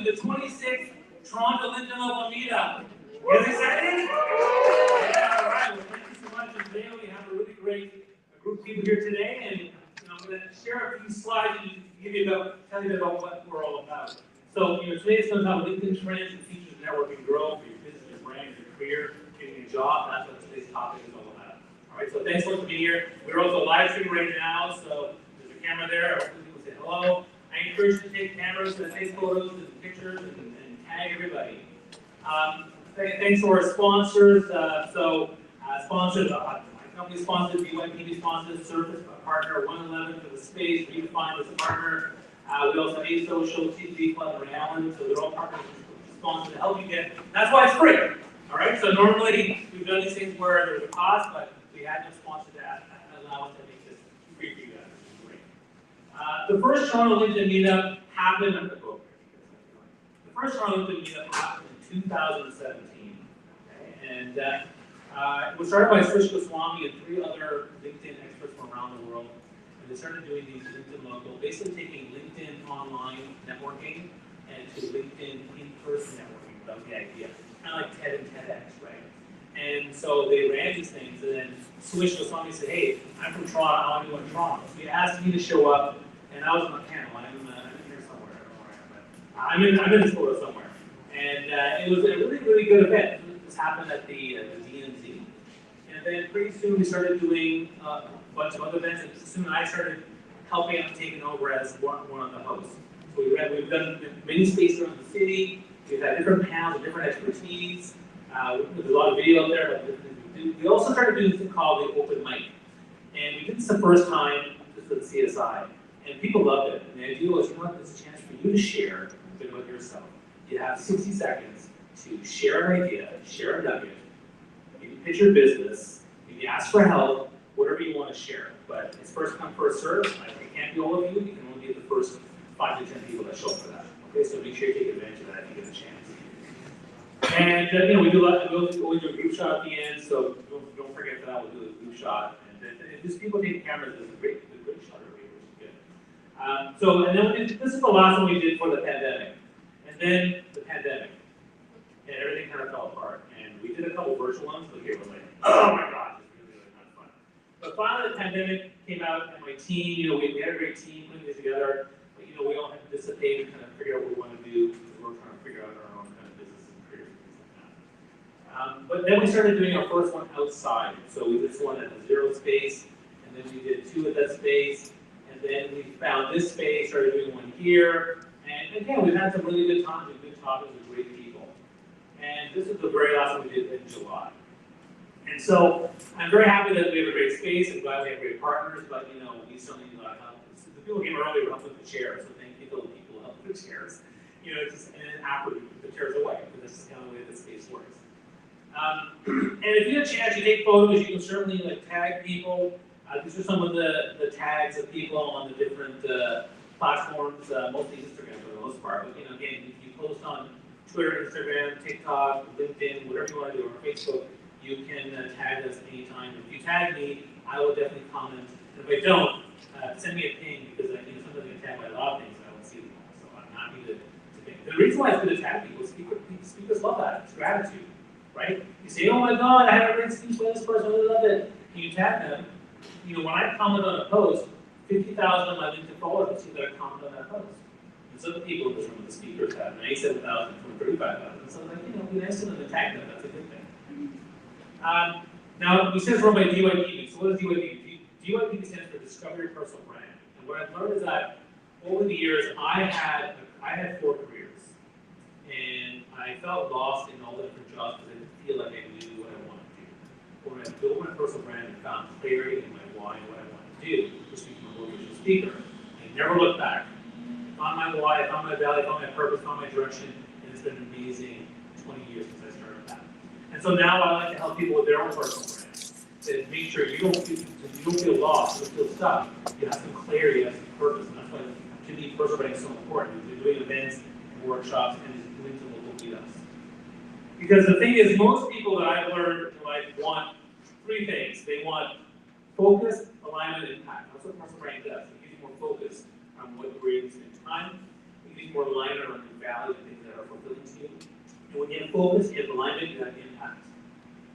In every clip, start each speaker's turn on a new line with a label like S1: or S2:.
S1: to the 26th Toronto LinkedIn Local Meetup. You guys excited? Yeah, all right. Well, thank you so much. And today we have a really great group of people here today, and I'm going to share a few slides and tell you about what we're all about. So, today's going to talk about LinkedIn trends and features of networking growth for your business, your brand, your career, getting a job. That's what today's topic is all about. All right. So, thanks so much for being here. We're also live streaming right now, so there's a camera there. Hopefully, people say hello. I encourage you to take cameras and take photos and pictures and tag everybody. Thanks to our sponsors. Sponsors, my company sponsors, DYPB sponsors, Surface partner, OneEleven for the space, Redefined as a partner. We also have A Social, TG Club, and Allen, so they're all partners sponsors to help you get. That's why it's free. All right. So normally we've done these things where there's a cost, but we had no sponsor that allow us to make this free for you guys. Which is great. The first Toronto LinkedIn Meetup happened. The first Toronto LinkedIn Meetup happened in 2017, okay? And it was started by Srish Goswami and 3 other LinkedIn experts from around the world. And they started doing these LinkedIn local, basically taking LinkedIn online networking and to LinkedIn in-person networking without the idea. Kind of like TED and TEDx, right? And so they ran these things, and then Srish Goswami said, hey, I'm from Toronto, I want to go to Toronto. So he asked me to show up, and I was on the panel. I'm in here somewhere, I don't know where I am, but I'm in this photo somewhere. And it was a really, really good event. This happened at the DNZ. And then pretty soon we started doing a bunch of other events, and soon I started helping out and taking over as one of the hosts. So we've done many spaces around the city. We've had different panels with different expertise. There's a lot of video out there. But we also started doing something called the open mic. And we did this the first time just for the CSI. And people loved it. And the idea was, there's a chance for you to share a bit about yourself. You have 60 seconds to share an idea, share a nugget, maybe pitch your business, maybe ask for help, whatever you want to share. But it's first come, first serve. It can't be all of you. You can only be the first 5 to 10 people that show up for that. Okay, so make sure you take advantage of that if you get a chance. And we do always do a group shot at the end, so don't forget that. We'll do a group shot. And just people taking cameras is a great shot over here, which is good. And then this is the last one we did for the pandemic. And then the pandemic. And everything kind of fell apart. And we did a couple virtual ones, but here was like, oh my gosh, it's really, really not fun. But finally the pandemic came out, and my team, we had a great team putting this together. But we all had to dissipate and kind of figure out what we want to do, because we're trying to figure out our own kind of business and careers and things like that. But then we started doing our first one outside. So we did this one at the Zero space, and then we did 2 at that space, and then we found this space, started doing one here. And again, we've had some really good times with good topics with great people. And this is the very last one we did in July. And so I'm very happy that we have a great space. I'm glad we have great partners, but we certainly need a lot of help. So the people who came earlier were helping with the chairs, so thank you to the people who helped with the chairs. And then after we put the chairs away, because this is kind of the way the space works. And if you have a chance, you take photos, you can certainly tag people. These are some of the tags of people on the different platforms, mostly Instagram for the most part. But again, if you post on Twitter, Instagram, TikTok, LinkedIn, whatever you want to do, or Facebook, you can tag us anytime. If you tag me, I will definitely comment. And if I don't, send me a ping, because sometimes I get tagged by a lot of things and I don't see them all. So I'm happy to ping. The reason why it's good to tag people is speakers love that. It's gratitude, right? You say, oh my God, I had a great speech by this person, I really love it. And you tag them. When I comment on a post, 50,000 of my LinkedIn followers will see that I comment on that post. And some people in this room, the speakers have 97,000 from 35,000. So be nice to them and tag them. That's a good thing. Now, we said it's run by DYPB. So what is DYPB? DYPB stands for Discover Your Personal Brand. And what I've learned is that over the years, I had 4 careers. And I felt lost in all the different jobs because I didn't feel like I knew what I wanted to do. When I built my personal brand and found clarity in my why and what I wanted to do, which became a motivational speaker, I never looked back. I found my why, I found my value, I found my purpose, I found my direction, and it's been an amazing 20 years since I started that. And so now I like to help people with their own personal brands. To make sure you don't feel lost, you don't feel stuck. You have some clarity, you have some purpose, and that's why to me personal branding is so important. We're doing events and workshops and doing some local meetups. Because the thing is, most people that I've learned in life want 3 things. They want focus, alignment, and impact. That's what personal branding does. It gives you more focus on what you're able to spend time. It gives you more alignment on values and things that are fulfilling to you. And when you have focus, you have alignment, you have impact.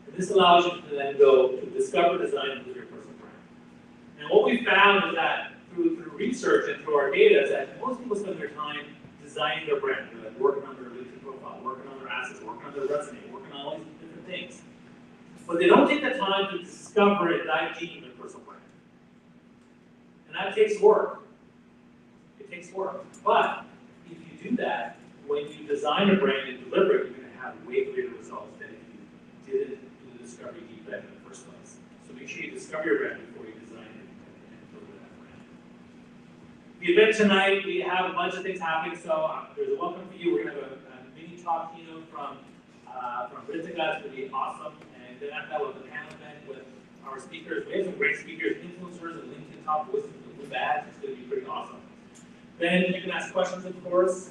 S1: And this allows you to then go to discover, design, and build your personal brand. And what we found is that through research and through our data is that most people spend their time designing their brand, like working on their LinkedIn profile, working on their assets, working on their resume, working on all these different things. But they don't take the time to discover and dive deep in their personal brand. And that takes work. It takes work. But if you do that, when you design a brand and deliver it, you're going to have way greater results than if you didn't do the discovery deep dive in the first place. So make sure you discover your brand before you design it and deliver that brand. The event tonight, we have a bunch of things happening. So there's a welcome for you. We're going to have a mini talk keynote from Ritika. It's going to be awesome. And then after that, we'll have a panel event with our speakers. We have some great speakers, influencers, and LinkedIn top voices with blue badge. It's going to be pretty awesome. Then you can ask questions, of course,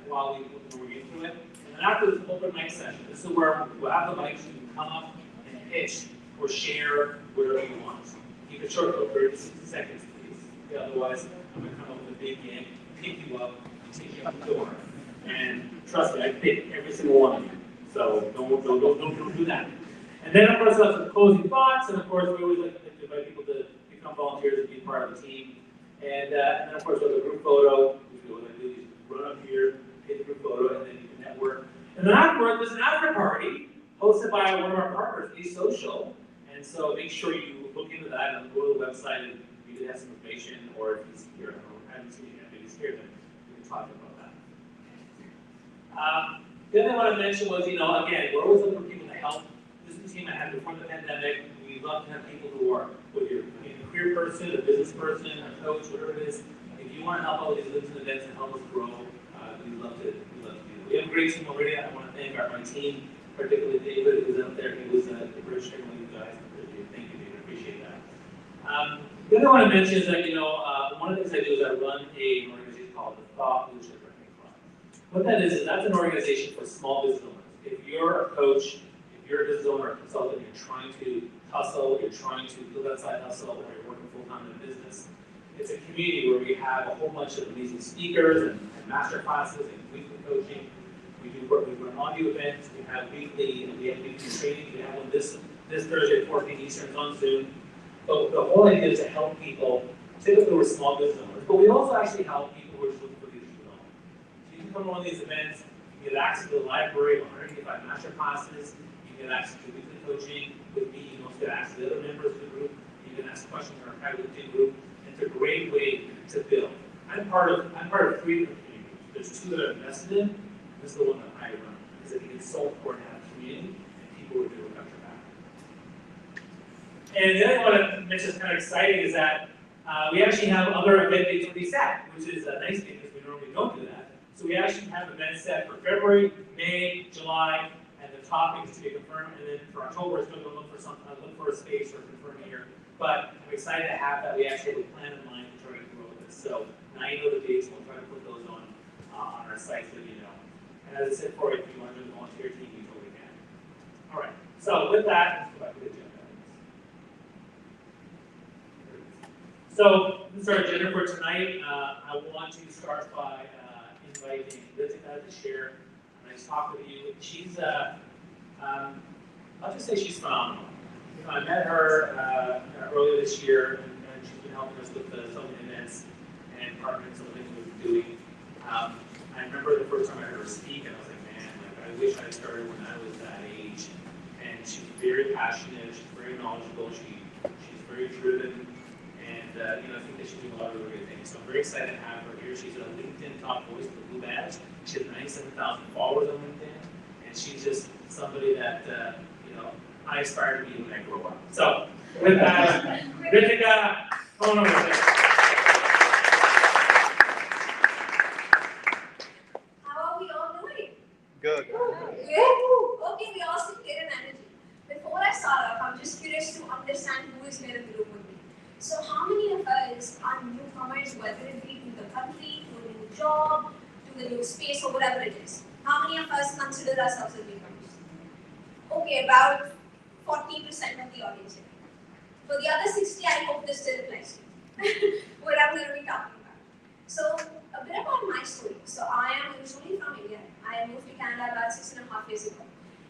S1: while we're getting through it. And then after this open mic session, this is where we'll have the mics. You can come up and pitch or share whatever you want. Keep it short, though, 30 to 60 seconds, please. Yeah, otherwise, I'm going to come up with a big yank, pick you up, and take you out the door. And trust me, I pick every single one of you. So don't do that. And then, of course, we'll have some closing thoughts. And of course, we always like to invite people to become volunteers and be part of the team. And then, of course, with a group photo, which we want to do is run up here, take a group photo, and then you can network. And then afterwards, there's an after party hosted by one of our partners, Be Social. And so make sure you look into that and go to the website and you can have some information, or if he's here, I haven't seen him yet, maybe he's here, then we can talk about that. The other thing I want to mention was, again, we're always looking for people to help. This is the team I had before the pandemic. We love to have people who are, whether you're a career person, a business person, a coach, whatever it is. If you want to help all these LinkedIn events and help us grow, we'd love to do that. We have a great team already. I want to thank my team, particularly David, who's out there. He was the bridge sharing with you guys. Thank you, David. I appreciate that. The other thing I want to mention is that, one of the things I do is I run an organization called the Thought Leadership Branding Club. What that is that's an organization for small business owners. If you're a coach, if you're a business owner or consultant, you're trying to hustle, you're trying to live outside hustle, or you're working full-time in a business, it's a community where we have a whole bunch of amazing speakers and master classes and weekly coaching. We run audio events, we have weekly training. We have one this Thursday at 4 p.m. Eastern on Zoom. But the whole idea is to help people, typically we're small business owners, but we also actually help people who are just looking for leadership development. So you can come to one of these events, you get access to the library of 185 master classes, you get access to weekly coaching with me, you also get access to the other members of the group, you can ask questions in our private LinkedIn group. It's a great way to build. I'm part of 3 different communities. There's 2 that I'm invested in. This is the one that I run because I think it's so important to have a community and people who are doing about your back. And the other one that makes us kind of exciting is that we actually have other event dates already set, which is a nice thing because we normally don't do that. So we actually have events set for February, May, July, and the topics to be confirmed. And then for October, it's going to look for a space or confirm here. But I'm excited to have that. We actually have a plan in mind to try to grow this. So now you know the dates. We'll try to put those on our site so you know. And as I said before, if you want to do a volunteer team, you totally can. All right. So with that, let's go back to the agenda. So this is our agenda for tonight. I want to start by inviting Ritika to share a nice talk with you. She's, I'll just say she's phenomenal. I met her earlier this year, and she's been helping us with some of the events and partnering some of the things we've been doing. I remember the first time I heard her speak, and I was like, man, I wish I started when I was that age. And she's very passionate, she's very knowledgeable, she's very driven, and I think that she's doing a lot of really great things. So I'm very excited to have her here. She's a LinkedIn top voice with a blue badge. She has 97,000 followers on LinkedIn, and she's just somebody that I aspire to be when I grow up. So, with that, Ritika, come on over there.
S2: How are we all doing?
S3: Good.
S2: Okay, we all seem clear in energy. Before I start off, I'm just curious to understand who is here in the group with me. So, how many of us are newcomers, whether it be to the country, to a new job, to the new space, or whatever it is? How many of us consider ourselves as newcomers? Okay, about 40% of the audience here. For the other 60, I hope this still applies to what I'm going to be talking about. So, a bit about my story. So, I am originally I moved to Canada about 6.5 years ago.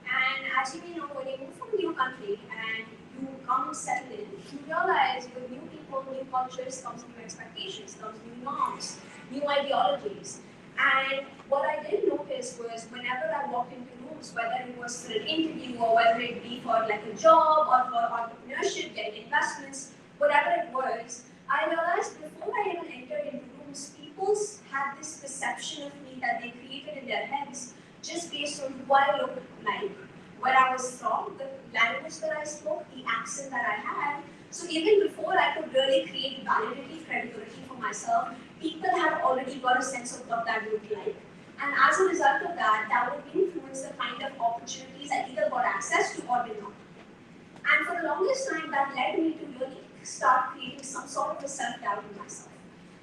S2: And as you may know, when you move from a new country and you come settle in, you realize with new people, new cultures comes new expectations, comes new norms, new ideologies. And what I did notice was whenever I walked into rooms, whether it was for an interview or whether it be for like a job or for entrepreneurship, getting investments, whatever it was, I realized before I even entered into rooms, people had this perception of me that they created in their heads just based on who I looked like, where I was from, the language that I spoke, the accent that I had. So even before I could really create validity, credibility for myself, people had already got a sense of what that looked like. And as a result of that, that would influence the kind of opportunities I either got access to or did not. And for the longest time, that led me to really start creating some sort of a self-doubt in myself.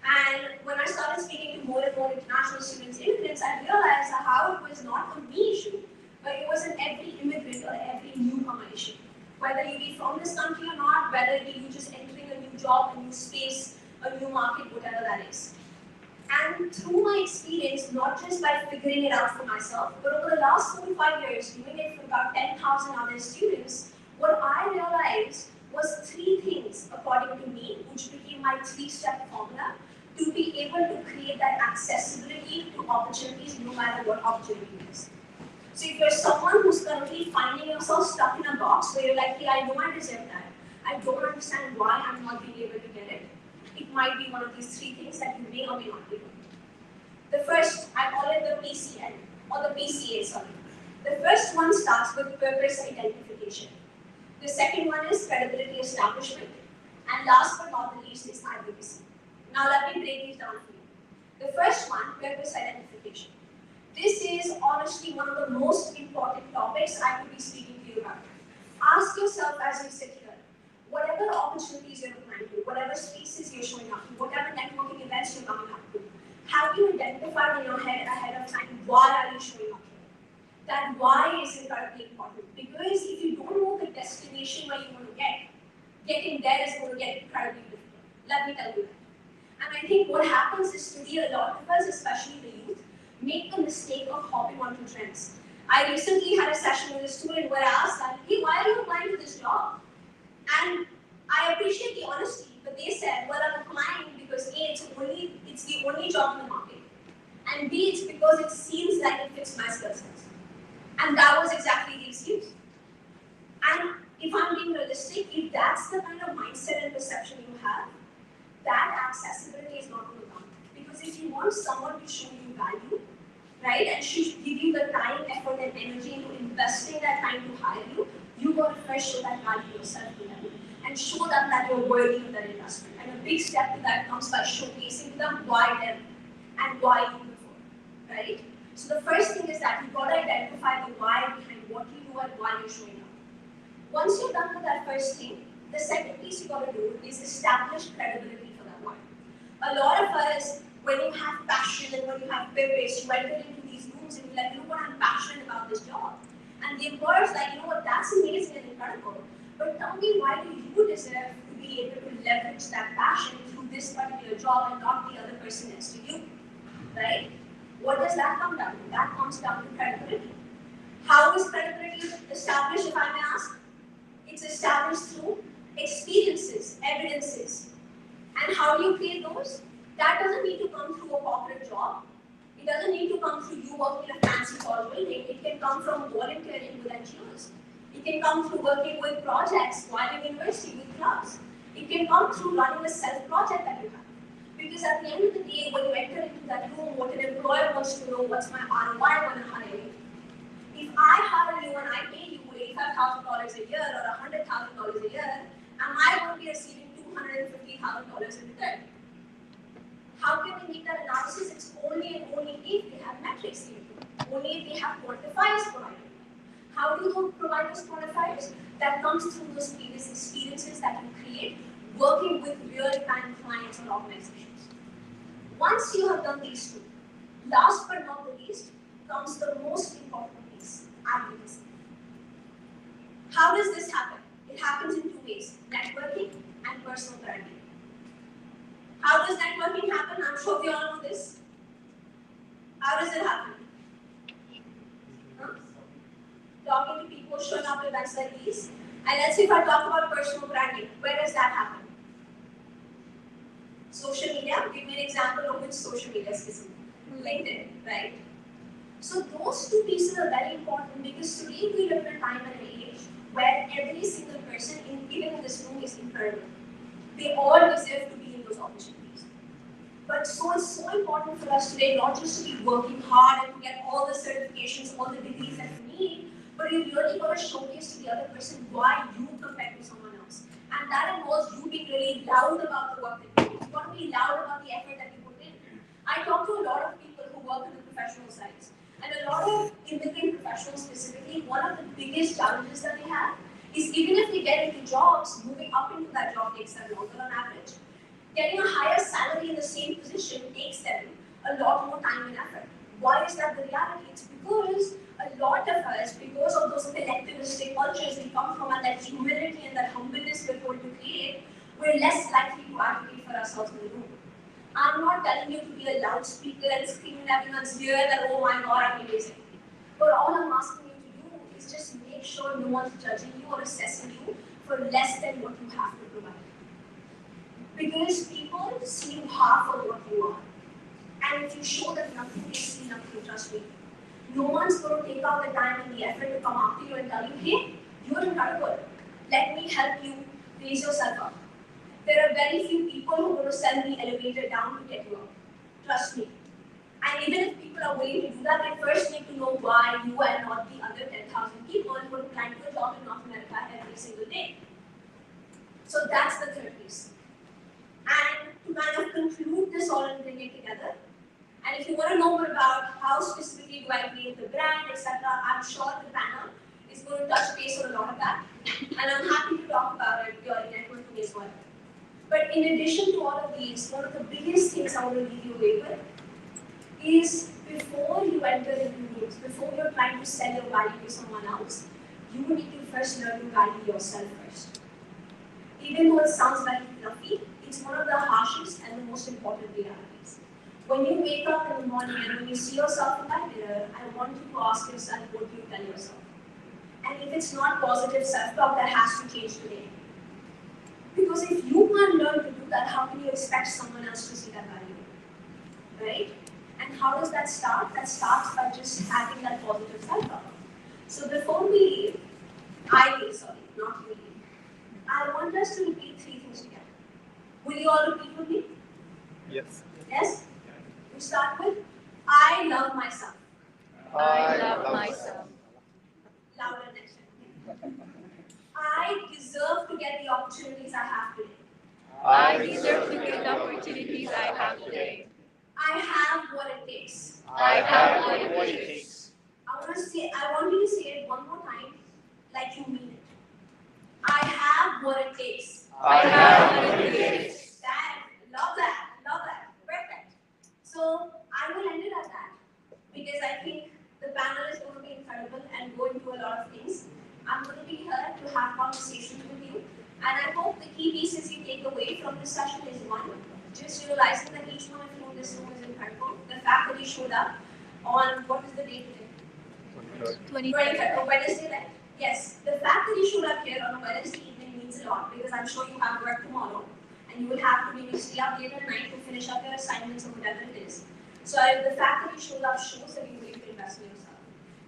S2: And when I started speaking to more and more international students, immigrants, I realized how it was not a me issue, but it was an every immigrant or every newcomer issue. Whether you be from this country or not, whether it be you just entering a new job, a new space, a new market, whatever that is. And through my experience, not just by figuring it out for myself, but over the last 4 to 5 years, doing it for about 10,000 other students, what I realized was 3 things, according to me, which became my 3-step formula to be able to create that accessibility to opportunities no matter what opportunity it is. So if you're someone who's currently finding yourself stuck in a box where you're like, hey, I know I deserve that, I don't understand why I'm not being able to get it, it might be one of these 3 things that you may or may not be doing. The first, I call it the PCN, or the PCA, sorry. The first one starts with purpose identification. The second one is credibility establishment. And last but not the least is advocacy. Now let me break these down for you. The first one, purpose identification. This is honestly one of the most important topics I could be speaking to you about. Ask yourself as you sit here, whatever opportunities you're applying to, whatever spaces you're showing up to, whatever networking events you're coming up to, have you identified in your head ahead of time why are you showing up here? That why is incredibly important, because if you don't know the destination where you want to get, getting there is going to get incredibly difficult. Let me tell you that. And I think what happens is today a lot of us, especially the youth, make the mistake of hopping onto trends. I recently had a session with a student where I asked them, hey, why are you applying to this job? And I appreciate the honesty, but they said, well, I'm applying because A, it's the only job in the market, and B, it's because it seems like it fits my skill sets. And that was exactly the excuse. And if I'm being realistic, if that's the kind of mindset and perception you have, that accessibility is not going to come. Because if you want someone to show you value, right, and should give you the time, effort, and energy into investing that time to hire you, you got to first show that value yourself to them and show them that you're worthy of that investment. And a big step to that comes by showcasing to them why them and why you before, right? So the first thing is that you've got to identify the why behind what you do and why you're showing up. Once you're done with that first thing, the second piece you got to do is establish credibility for that why. A lot of us, when you have passion and when you have purpose, you enter into these rooms and you're like, you know what, I'm passionate about this job. And the employer's like, you know what, that's amazing and incredible. But tell me, why do you deserve to be able to leverage that passion through this particular job and not the other person next to you, right? What does that come down to? That comes down to credibility. How is credibility established, if I may ask? It's established through experiences, evidences. And how do you create those? That doesn't need to come through a corporate job. It doesn't need to come through you working in a fancy tall building. It can come from volunteering with NGOs. It can come through working with projects while in university with clubs. It can come through running a self-project that you have. Because at the end of the day, when you enter into that room, what an employer wants to know, what's my ROI when I hire you. If I hire you and I pay you $85,000 a year or $100,000 a year, am I going to be receiving $250,000 in return? How can we make that analysis? It's only and only if they have metrics given to them. Only if they have quantifiers provided. How do you provide those quantifiers? That comes through those previous experiences that you create working with real-time clients or organizations. Once you have done these two, last but not the least, comes the most important piece, advocacy. How does this happen? It happens in 2 ways, networking and personal branding. How does networking happen? I'm sure we all know this. How does it happen? showing up to events like these. And let's see if I talk about personal branding. Where does that happen? Social media. Give me an example of which social media is LinkedIn, right? So those two pieces are very important because today we live in a time and an age where every single person, even in this room, is incredible. They all deserve to be in those opportunities. But so it's so important for us today not just to be working hard and to get all the certifications, all the degrees that we need, but you really got to showcase to the other person why you compare to someone else. And that involves you being really loud about the work that you do. You want to be loud about the effort that you put in. I talk to a lot of people who work in the professional sides. And a lot of immigrant professionals specifically, one of the biggest challenges that they have is even if they get into jobs, moving up into that job takes them longer on average. Getting a higher salary in the same position takes them a lot more time and effort. Why is that the reality? It's because a lot of us, because of those collectivistic cultures we come from and that humility and that humbleness we're told to create, we're less likely to advocate for ourselves in the room. I'm not telling you to be a loudspeaker and scream in everyone's ear that, oh my God, I'm amazing. But all I'm asking you to do is just make sure no one's judging you or assessing you for less than what you have to provide. Because people see you half of what you are. And if you show them nothing, they see nothing, trust me. No one's going to take out the time and the effort to come up to you and tell you, hey, you're incredible. Let me help you raise yourself up. There are very few people who are going to send the elevator down to get you up. Trust me. And even if people are willing to do that, they first need to know why you are not the other 10,000 people who are applying for a job in North America every single day. So that's the third piece. And to kind of conclude this all and bring it together, and if you want to know more about how specifically do I create the brand, etc., I'm sure the panel is going to touch base on a lot of that. And I'm happy to talk about it during networking as well. But in addition to all of these, one of the biggest things I want to leave you away with is before you enter into meetings, before you're trying to sell your value to someone else, you need to first learn to value yourself first. Even though it sounds very fluffy, it's one of the harshest and the most important realities. When you wake up in the morning and when you see yourself in that mirror, I want you to ask yourself, what do you tell yourself? And if it's not positive self-talk, that has to change today. Because if you can't learn to do that, how can you expect someone else to see that value? Right? And how does that start? That starts by just having that positive self-talk. So before we leave, not you leave. I want us to repeat three things together. Will you all repeat with me?
S3: Yes.
S2: Yes? We start with, I love myself.
S4: I love myself.
S2: Louder next time. I deserve to get the opportunities I have today.
S4: I deserve to get the opportunities I have today.
S2: I have what it takes.
S4: I have what it takes.
S2: I want you to say it one more time, like you mean it. I have what it takes.
S4: I have what it takes.
S2: Love that. Perfect. So I will end it at that because I think the panel is going to be incredible and go into a lot of things. I'm going to be here to have conversations with you, and I hope the key pieces you take away from this session is one, just realizing that each one of you in this room is incredible. The fact that you showed up on, what is the date today? 23rd. Wednesday night. Yes, the fact that you showed up here on a Wednesday evening means a lot because I'm sure you have work tomorrow and you will have to maybe stay up late at night to finish up your assignments or whatever it is. So the fact that you showed up shows that you're willing to invest in yourself.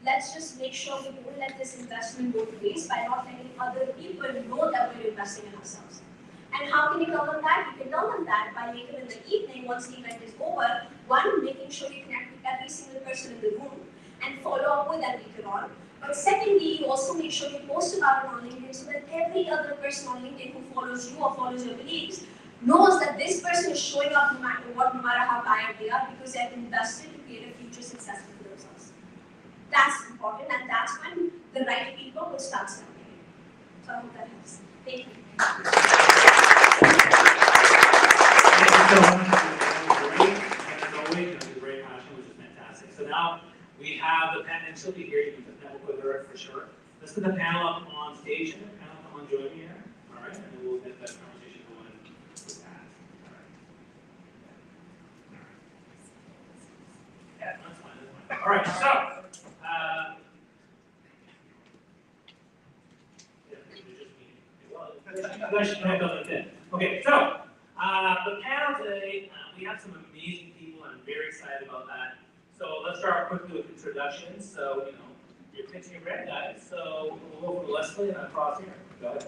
S2: Let's just make sure we don't let this investment go to waste by not letting other people know that we're investing in ourselves. And how can you tell them that? You can tell them that by later in the evening, once the event is over, one, making sure you connect with every single person in the room and follow up with them later on. But secondly, you also make sure you post about it on LinkedIn so that every other person on LinkedIn who follows you or follows your beliefs knows that this person is showing up no matter what, no matter how tired they are, because they have invested to create a future successful for themselves. That's important, and that's when the right people will start stepping in. So I hope that helps. Thank you.
S1: Thank you so much. Great, and as always, the great passion, which is fantastic. So now we have the panel, and she'll be here. You can network with her for sure. Let's get the panel up on stage. The panel come on, join me here. All right, and then we'll get that conversation going with that. All right. Yeah, that's fine. All right, so guys should connect on LinkedIn. Okay, so the panel today, we have some amazing people. I'm very excited about that. So let's start quickly with introductions. So, you're pitching your red guys. So we'll go for Leslie and across here. Go ahead.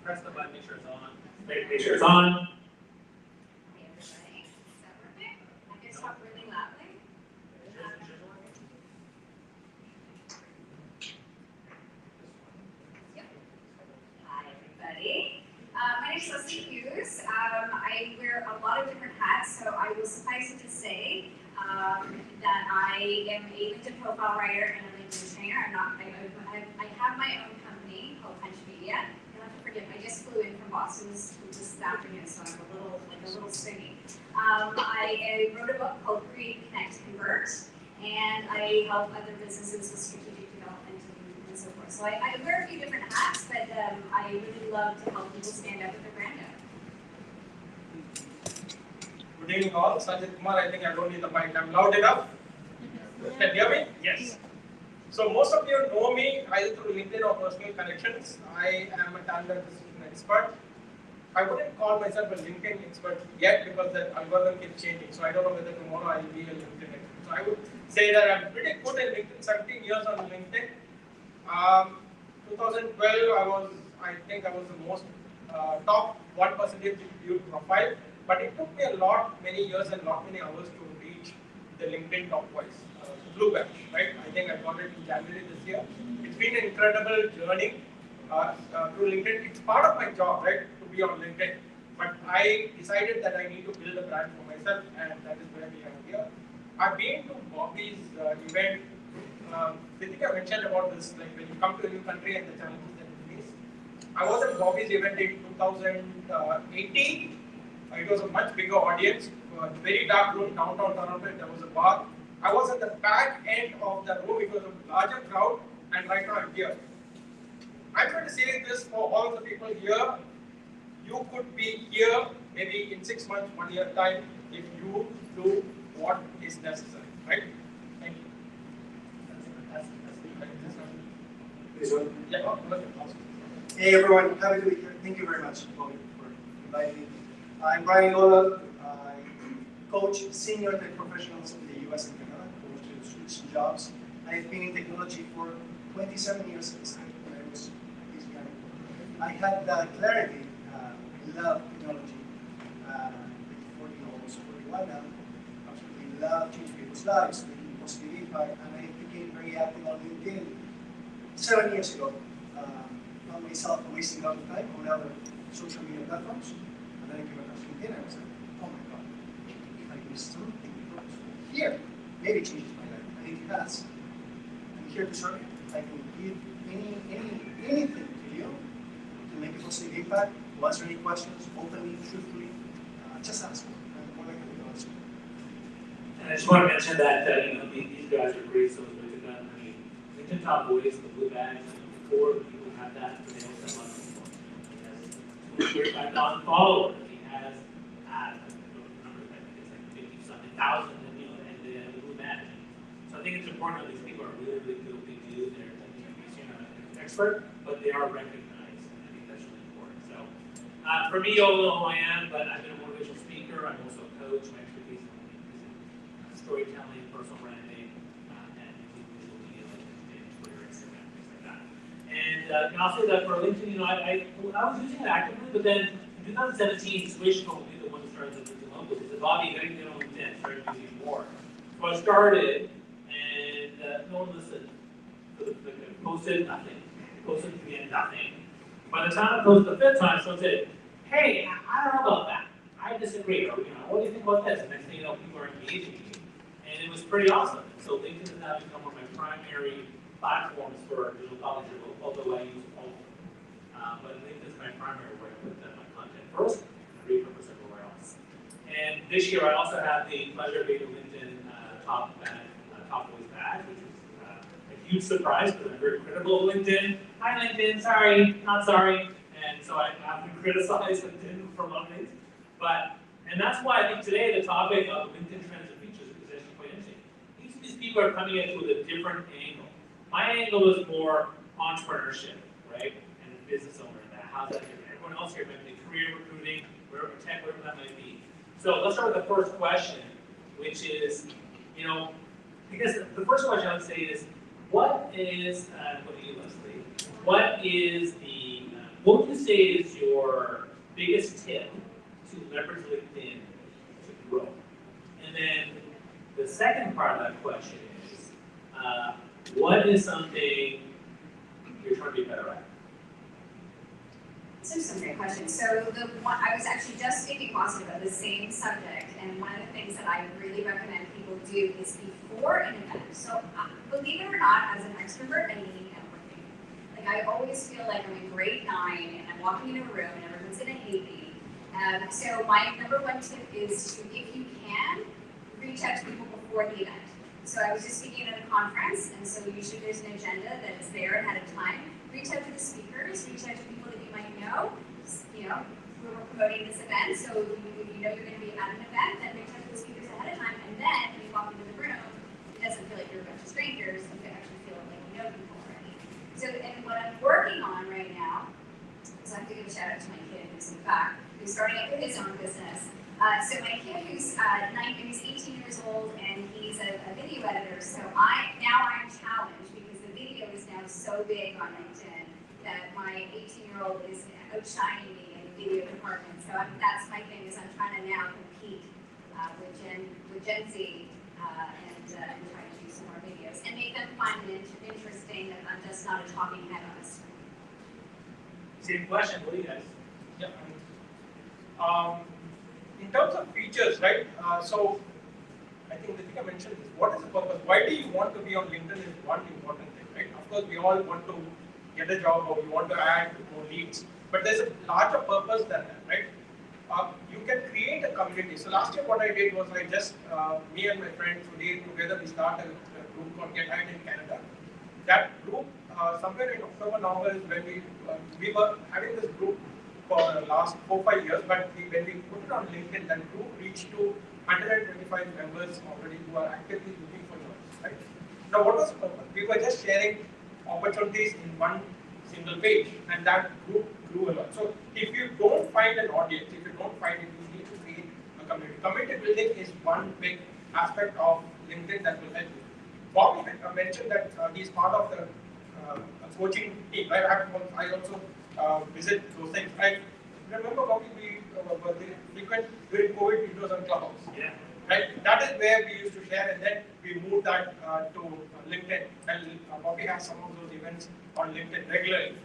S1: Press the button, make sure it's on. Make sure it's on.
S2: Hey everybody, is that working? I can talk really loudly. Yep. Hi everybody. My name is Leslie Hughes. I wear a lot of different hats, so I will suffice it to say that I am a LinkedIn profile writer and a LinkedIn trainer. I have my own company called Punch Media. You'll have to forgive me. I just flew in from Boston this afternoon, so I'm a little spinny. I wrote a book called Create, Connect, Convert, and I help other businesses with strategic development and so forth. So I wear a few different hats, but I really love to help people stand up with their brand out.
S3: Good evening all. Sanjay Kumar, I think I don't need the mic. I'm loud enough. Can you hear me?
S1: Yes.
S3: So most of you know me either through LinkedIn or personal connections. I am a talent acquisition expert. I wouldn't call myself a LinkedIn expert yet because the algorithm keeps changing. So I don't know whether tomorrow I will be a LinkedIn expert. So I would say that I'm pretty good at LinkedIn, 17 years on LinkedIn. 2012, I think I was the most top 1% viewed profile. But it took me many years and many hours to reach the LinkedIn top voice, blue badge, right? I think I got it in January this year. It's been an incredible journey through LinkedIn. It's part of my job, right, to be on LinkedIn. But I decided that I need to build a brand for myself, and that is where we are here. I've been to Bobby's event. Ritika mentioned about this, like when you come to a new country and the challenges that you face. I was at Bobby's event in 2018. It was a much bigger audience, very dark room, downtown Toronto. There was a bar. I was at the back end of the room. It was a larger crowd, and right now I'm here. I'm going to say this for all the people here. You could be here maybe in 6 months, 1 year time if you do what is necessary, right? Thank you. Yeah.
S5: Hey everyone, happy to be here. Thank you very much, Bobby, for inviting me. I'm Brian Gola. I coach senior tech professionals in the US and Canada who to switch jobs. I've been in technology for 27 years since I was this young. I had the clarity, I love technology. 40, almost 41 now. Absolutely love changing people's lives, making positive impact, and I became very active on LinkedIn 7 years ago. Found myself wasting a lot of time on other social media platforms. And then I came across LinkedIn and I was like, oh my God, if I do something here, maybe it changes my life. I think it has. I'm here to serve you. I can give anything to you to make a positive impact, to answer any questions, openly, truthfully. Just ask me. I'm more likely to answer.
S1: And I just want to mention that these guys are great. So LinkedIn top voice, the blue badge, before people have that, they don't sell much people. He has 35,000 followers. He has, I don't remember, I think it's like 50-something thousand, and the blue badge. So I think it's important that these people are really, really good at what they do. They're an expert, but they are recognized, and I think that's really important. So for me, you all know who I am, but I've been a motivational speaker. I'm also a coach. My expertise is in storytelling, personal branding, and visual media like LinkedIn, Twitter, Instagram, things like that. And I'll say that for LinkedIn, I was using it actively, but then in 2017, Swish told me the one who started the LinkedIn logos. He said, Bobby, you gotta get on LinkedIn, started using it more. So I started, and no one listened. So I posted nothing. Posted again, nothing. By the time I posted the fifth time, someone said, hey, I don't know about that. I disagree. Or, what do you think about this? And next thing you know, people are engaging me. And it was pretty awesome. So LinkedIn has now become one of my primary platforms for digital college, although I use all of them. But LinkedIn is my primary where I put my content first and repurpose everywhere else. And this year I also had the pleasure of being a LinkedIn top voice badge, which is a huge surprise because I'm very critical of LinkedIn. Hi LinkedIn, sorry, not sorry. And so I often criticize LinkedIn for a lot of things. And that's why I think today the topic of LinkedIn trends and features is actually quite interesting. Each of these people are coming at it with a different angle. My angle is more entrepreneurship, right? And business owner in that? How's that different? Everyone else here might be career recruiting, whatever tech, whatever that might be. So let's start with the first question, which is, I guess the first question I would say is, what is, what do you, Leslie? What would you say is your biggest tip to leverage LinkedIn to grow? And then the second part of that question is, what is something you're trying to be better at?
S2: So some great questions. So I was actually just speaking to Austin about the same subject, and one of the things that I really recommend people do is before an event. So believe it or not, as an extrovert, I need networking. Like I always feel like I'm in grade 9 and I'm walking into a room and everyone's gonna hate me. So my number one tip is to, if you can, reach out to people before the event. So I was just speaking at a conference, and so usually there's an agenda that is there ahead of time. Reach out to the speakers, reach out to people that you might know. We're promoting this event, so if you know you're going to be at an event, then reach out to the speakers ahead of time, and then when you walk into the room, it doesn't feel like you're a bunch of strangers, you can actually feel like you know people already. So, and what I'm working on right now, so I have to give a shout out to my kid who's in fact, who's starting up his own business. So my kid who's 18 years old, and he's a video editor, so I'm challenged because the video is now so big on LinkedIn that my 18-year-old is outshining me in the video department. So that's my thing, is I'm trying to now compete with Gen Z and try to do some more videos and make them find it interesting that I'm just not a talking head on a screen.
S1: Same question, what do you guys?
S3: Yeah. In terms of features, right? So I think the thing I mentioned is, what is the purpose? Why do you want to be on LinkedIn is one important thing, right? Of course, we all want to get a job, or we want to add more leads, but there's a larger purpose than that, right? You can create a community. So last year what I did was me and my friend Sudhir together, we started a group called Get Hired in Canada. That group, somewhere in October, November is when we were having this group for the last 4-5 years, but when we put it on LinkedIn, that group reached to 125 members already who are actively looking for jobs, right? Now what was the purpose? We were just sharing opportunities in one single page, and that group grew a lot. So if you don't find an audience, if you don't find it, you need to create a community. Community building is one big aspect of LinkedIn that will help you. Bobby mentioned that he's part of the coaching team, right? I also visit those things. I remember, Bobby, we were frequent during COVID videos on Clubhouse.
S1: Yeah.
S3: Right? That is where we used to share, and then we moved that to LinkedIn. And Bobby has some of those events on LinkedIn regularly.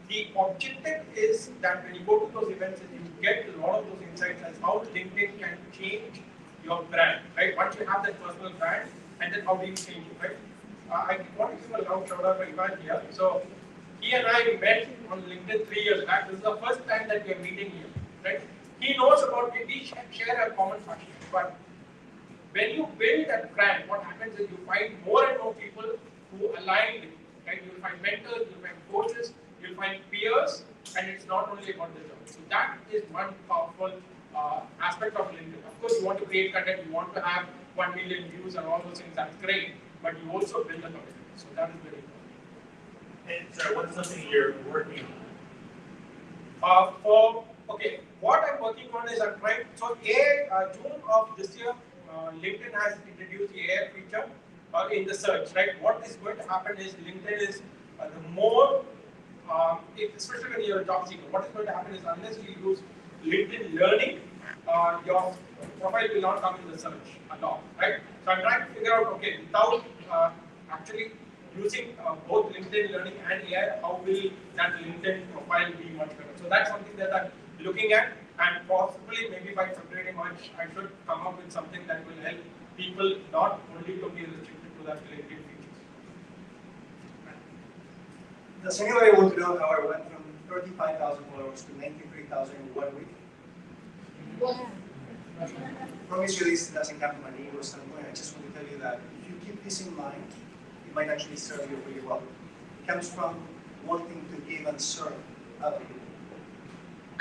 S3: The objective is that when you go to those events, you get a lot of those insights as how LinkedIn can change your brand, right? Once you have that personal brand, and then how do you change it, right? I want to give a loud shout out to Umar here. So he and I met on LinkedIn 3 years back. This is the first time that we are meeting here, right? He knows about it. We share a common passion, but when you build that brand, what happens is you find more and more people who align with you, right? You'll find mentors, you'll find coaches, you'll find peers, and it's not only about the job. So that is one powerful aspect of LinkedIn. Of course, you want to create content, you want to have 1 million views and all those things, that's great, but you also build a community. So that is very important.
S1: And sorry, what's something you're working
S3: on? What I'm working on is I'm trying, so June of this year, LinkedIn has introduced the AI feature in the search, right? What is going to happen is LinkedIn is the more, especially when you're a job seeker, what is going to happen is unless you use LinkedIn Learning, your profile will not come in the search at all, right? So I'm trying to figure out, without actually using both LinkedIn Learning and AI, how will that LinkedIn profile be much better? So that's something that I'm looking at, and possibly maybe by February, March, I should come up with something that will help people not only to be restricted to that LinkedIn features.
S5: Does anybody want to know how I went from 35,000 followers to 93,000 in 1 week? Promise you this doesn't come from an ego standpoint. I just want to tell you that if you keep this in mind, it might actually serve you really well. It comes from wanting to give and serve other people.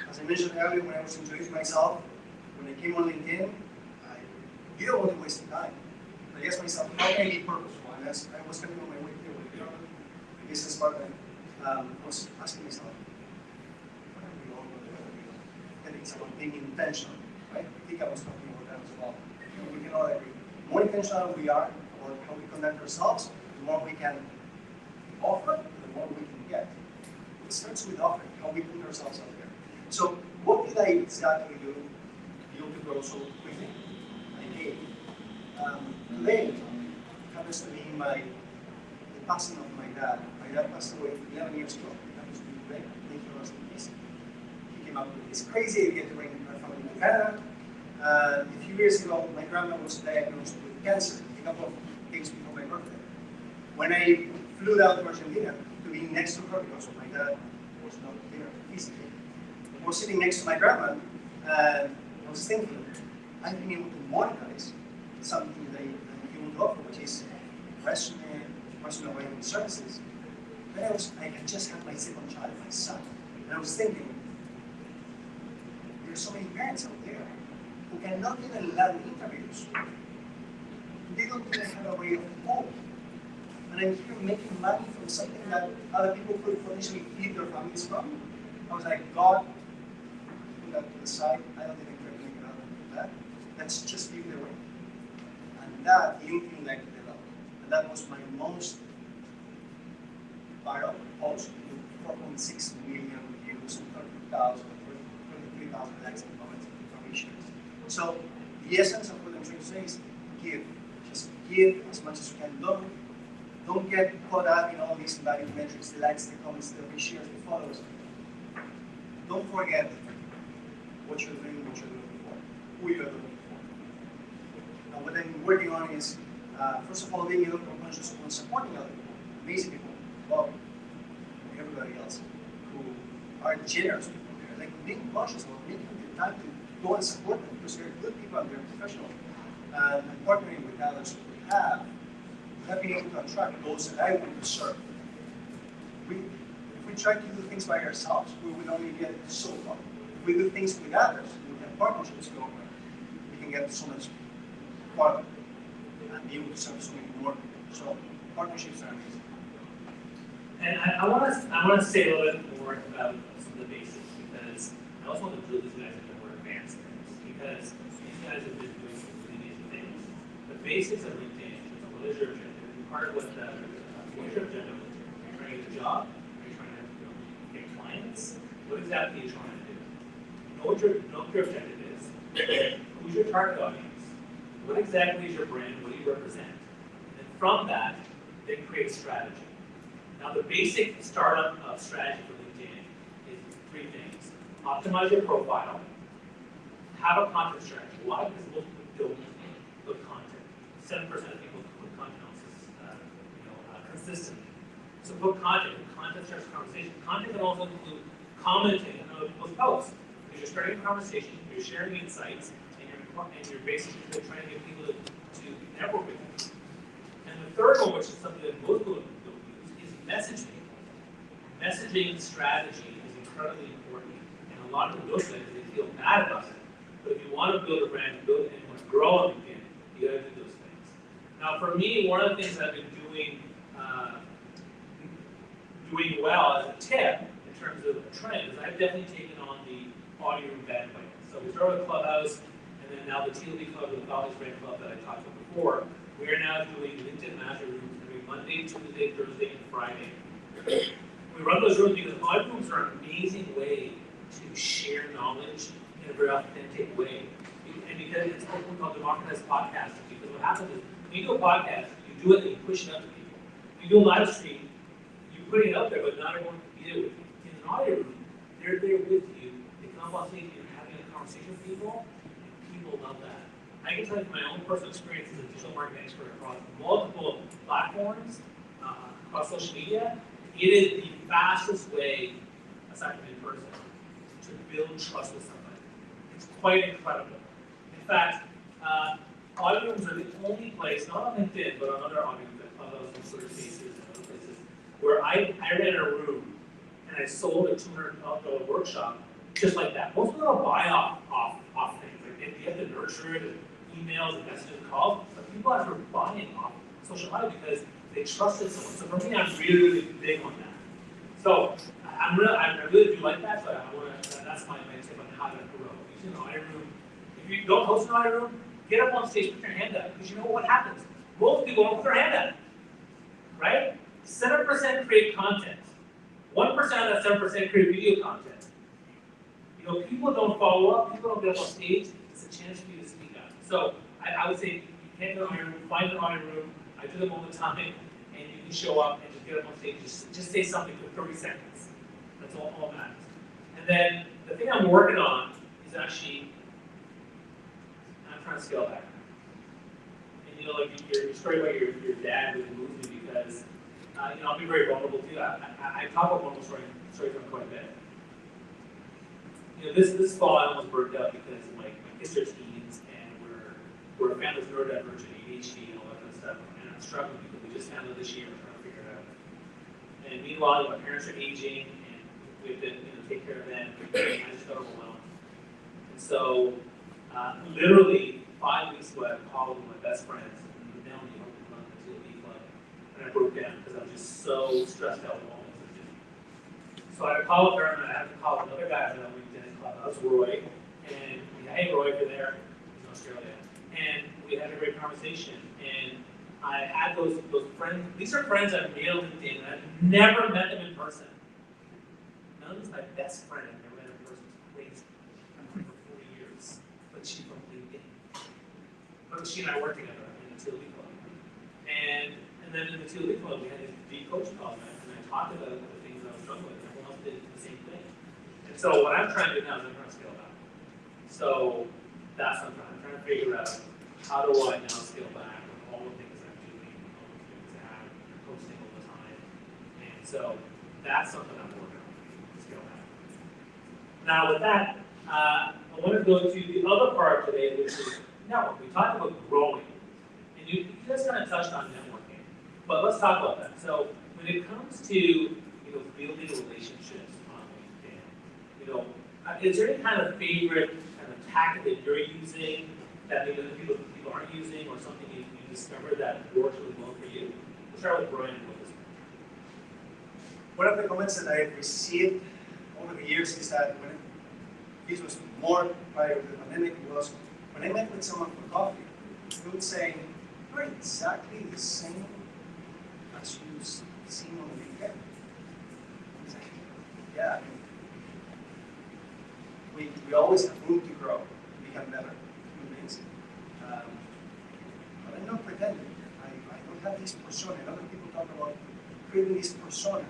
S5: As I mentioned earlier, when I was introducing myself, when I came on LinkedIn, I didn't want to waste time. I asked myself, how can I be purposeful? And as I was coming on my way here with the business partner, I was asking myself, often it's about being intentional, right? I think I was talking about that as well. We can all agree. The more intentional we are about how we conduct ourselves, the more we can offer, the more we can get. It starts with offering, how we put ourselves out there. So what did I exactly do to grow so quickly? I gave. Today happens to be the passing of my dad. My dad passed away 11 years ago. It happens to be today. Thank you, rest in peace. He came up with this crazy idea to bring our family to Canada. A few years ago, my grandma was diagnosed with cancer a couple of days before my birthday. When I flew down to Argentina to be next to her, because my dad was not there physically, I was sitting next to my grandma, and I was thinking, I've been able to monetize something that you would offer, which is personal writing services. Then I had just had my second child, my son, and I was thinking, there's so many parents out there who cannot even land interviews. They don't even have a way of hope. And I'm here making money from something that other people could potentially feed their families from. I was like, God, put that to the side. I don't even care to make it out of that. Let's just give it away. And that LinkedIn like developed. And that was my most viral post with 4.6 million views and 23,000 likes and comments from each. So the essence of what I'm trying to say is give. Just give as much as you can. Don't get caught up in all these value metrics, the likes, the comments, the reshares, the follows. Don't forget what you're doing, what you're looking for, who you're looking for. Now, what I'm working on is, first of all, being a little more conscious on supporting other people, amazing people, well, everybody else, who are generous people there. Like being conscious about making the time to go and support them, because they're good people and they're professional. And partnering with others who have been able to attract those that I want to serve. If we try to do things by ourselves, we will only get so far. If we do things with others, we have partnerships going, we can get so much farther and be able to serve so many more people. So partnerships are amazing.
S1: And I want to say a little bit more about some of the basics, because I also want to drill these guys into more advanced things, because these guys have been doing some really amazing things. The basics of LinkedIn, what is your objective? Part of what is your objective? Are you trying to get a job? Are you trying to get clients? What exactly are you trying to do? Know what your objective is. Who's your target audience? What exactly is your brand? What do you represent? And from that, then create strategy. Now, the basic startup strategy for LinkedIn is three things. Optimize your profile. Have a content strategy. Why? Because most people don't put content. 7% of people put content on consistently. So put content. Content starts a conversation. Content can also include commenting on other people's posts. Because you're starting a conversation, you're sharing insights, and you're basically trying to get people to network with you. And the third one, which is something that most people don't use, is messaging. Messaging strategy is incredibly important. And a lot of people don't do it because they feel bad about it. But if you want to build a brand, and want to grow on LinkedIn, you got to do those things. Now, for me, one of the things I've been doing well as a tip in terms of a trend is I've definitely taken on the audio room bandwagon. So we started with Clubhouse, and then now the TLB Club, the College Brand Club that I talked about before. We are now doing LinkedIn Master Rooms every Monday, Tuesday, Thursday, and Friday. We run those rooms because audio rooms are an amazing way to share knowledge in a very authentic way. And because it's what we call democratized podcasting. Because what happens is when you do a podcast, you do it and you push it out to people. When you do a live stream, you're putting it out there, but not everyone can be there with you. In an audio room, they're there with you. They come on stage, you're having a conversation with people, and people love that. I can tell you from my own personal experience as a digital marketing expert across multiple platforms, across social media, it is the fastest way, aside from in person, to build trust with somebody. It's quite incredible. In fact, audio rooms are the only place, not on LinkedIn, but on other audio rooms, Clubhouse and Twitter Spaces and other places, where I ran a room and I sold a $200 workshop just like that. Most people don't buy off things. Like you have to nurture it, and emails and messages and calls, but people are buying off social media because they trusted someone. So for me, I'm really, really big on that. So I really do like that, so I want to, that's my tip on how to grow. Use an audit room. If you don't host an audit room, get up on stage, put your hand up, because you know what happens. Most people don't put their hand up, right? 7% create content. 1% of that 7% create video content. You know, people don't follow up, people don't get up on stage, it's a chance for you to speak up. So I would say, you can't do an audit room, find an audit room, I do them all the time, and you can show up and just get up on stage, just say something for 30 seconds. That's all matters. And then, the thing I'm working on is actually, I'm trying to scale back. And you know, like your story about your dad really moves me because, you know, I'll be very vulnerable too. I talk about vulnerable stories on quite a bit. You know, this fall I almost burnt out because my kids are teens and we're a family with neurodivergent, ADHD, and all that kind of stuff. And I'm struggling because we just handled this year, we're trying to figure it out. And meanwhile, my parents are aging and we have to, you know, take care of them. I just got overwhelmed. And so, literally 5 weeks ago, I had a call with my best friends and now I'm on the TLB club. And I broke down because I was just so stressed out with all this. So I had a call with her and I had to call another guy I know in the club. That was Roy. And we had, hey Roy, you're there. He's in Australia. And we had a great conversation. And I had those friends. These are friends I've made on LinkedIn and I've never met them in person. None of them's my best friend. I've never met her in person. It's crazy. I've known her for 40 years. But she's from LinkedIn. But she and I worked together in the TLB club. And then in the TLB club, we had these deep coach calls, and I talked about the things I was struggling with, and everyone else did the same thing. And so what I'm trying to do now is I'm trying to scale back. So that's what I'm trying to figure out, how do I now scale back with all the things I'm doing, all the things I have, posting all the time. And so that's something I'm working on, to scale back. Now with that, I want to go to the other part today, which is network. We talked about growing. And you just kind of touched on networking. But let's talk about that. So when it comes to building relationships on LinkedIn, is there any kind of favorite kind of tactic that you're using that maybe other people aren't using, or something you discovered that works really well for you? We'll start with Brian with this one.
S5: One of the comments that I've received over the years is that this was more prior to the pandemic, was when I met with someone for coffee, they would say, "You're exactly the same as you've seen on the weekend." Yeah, we always have room to grow, to become better human beings. But I'm not pretending. I don't have this persona. A lot of people talk about creating this persona.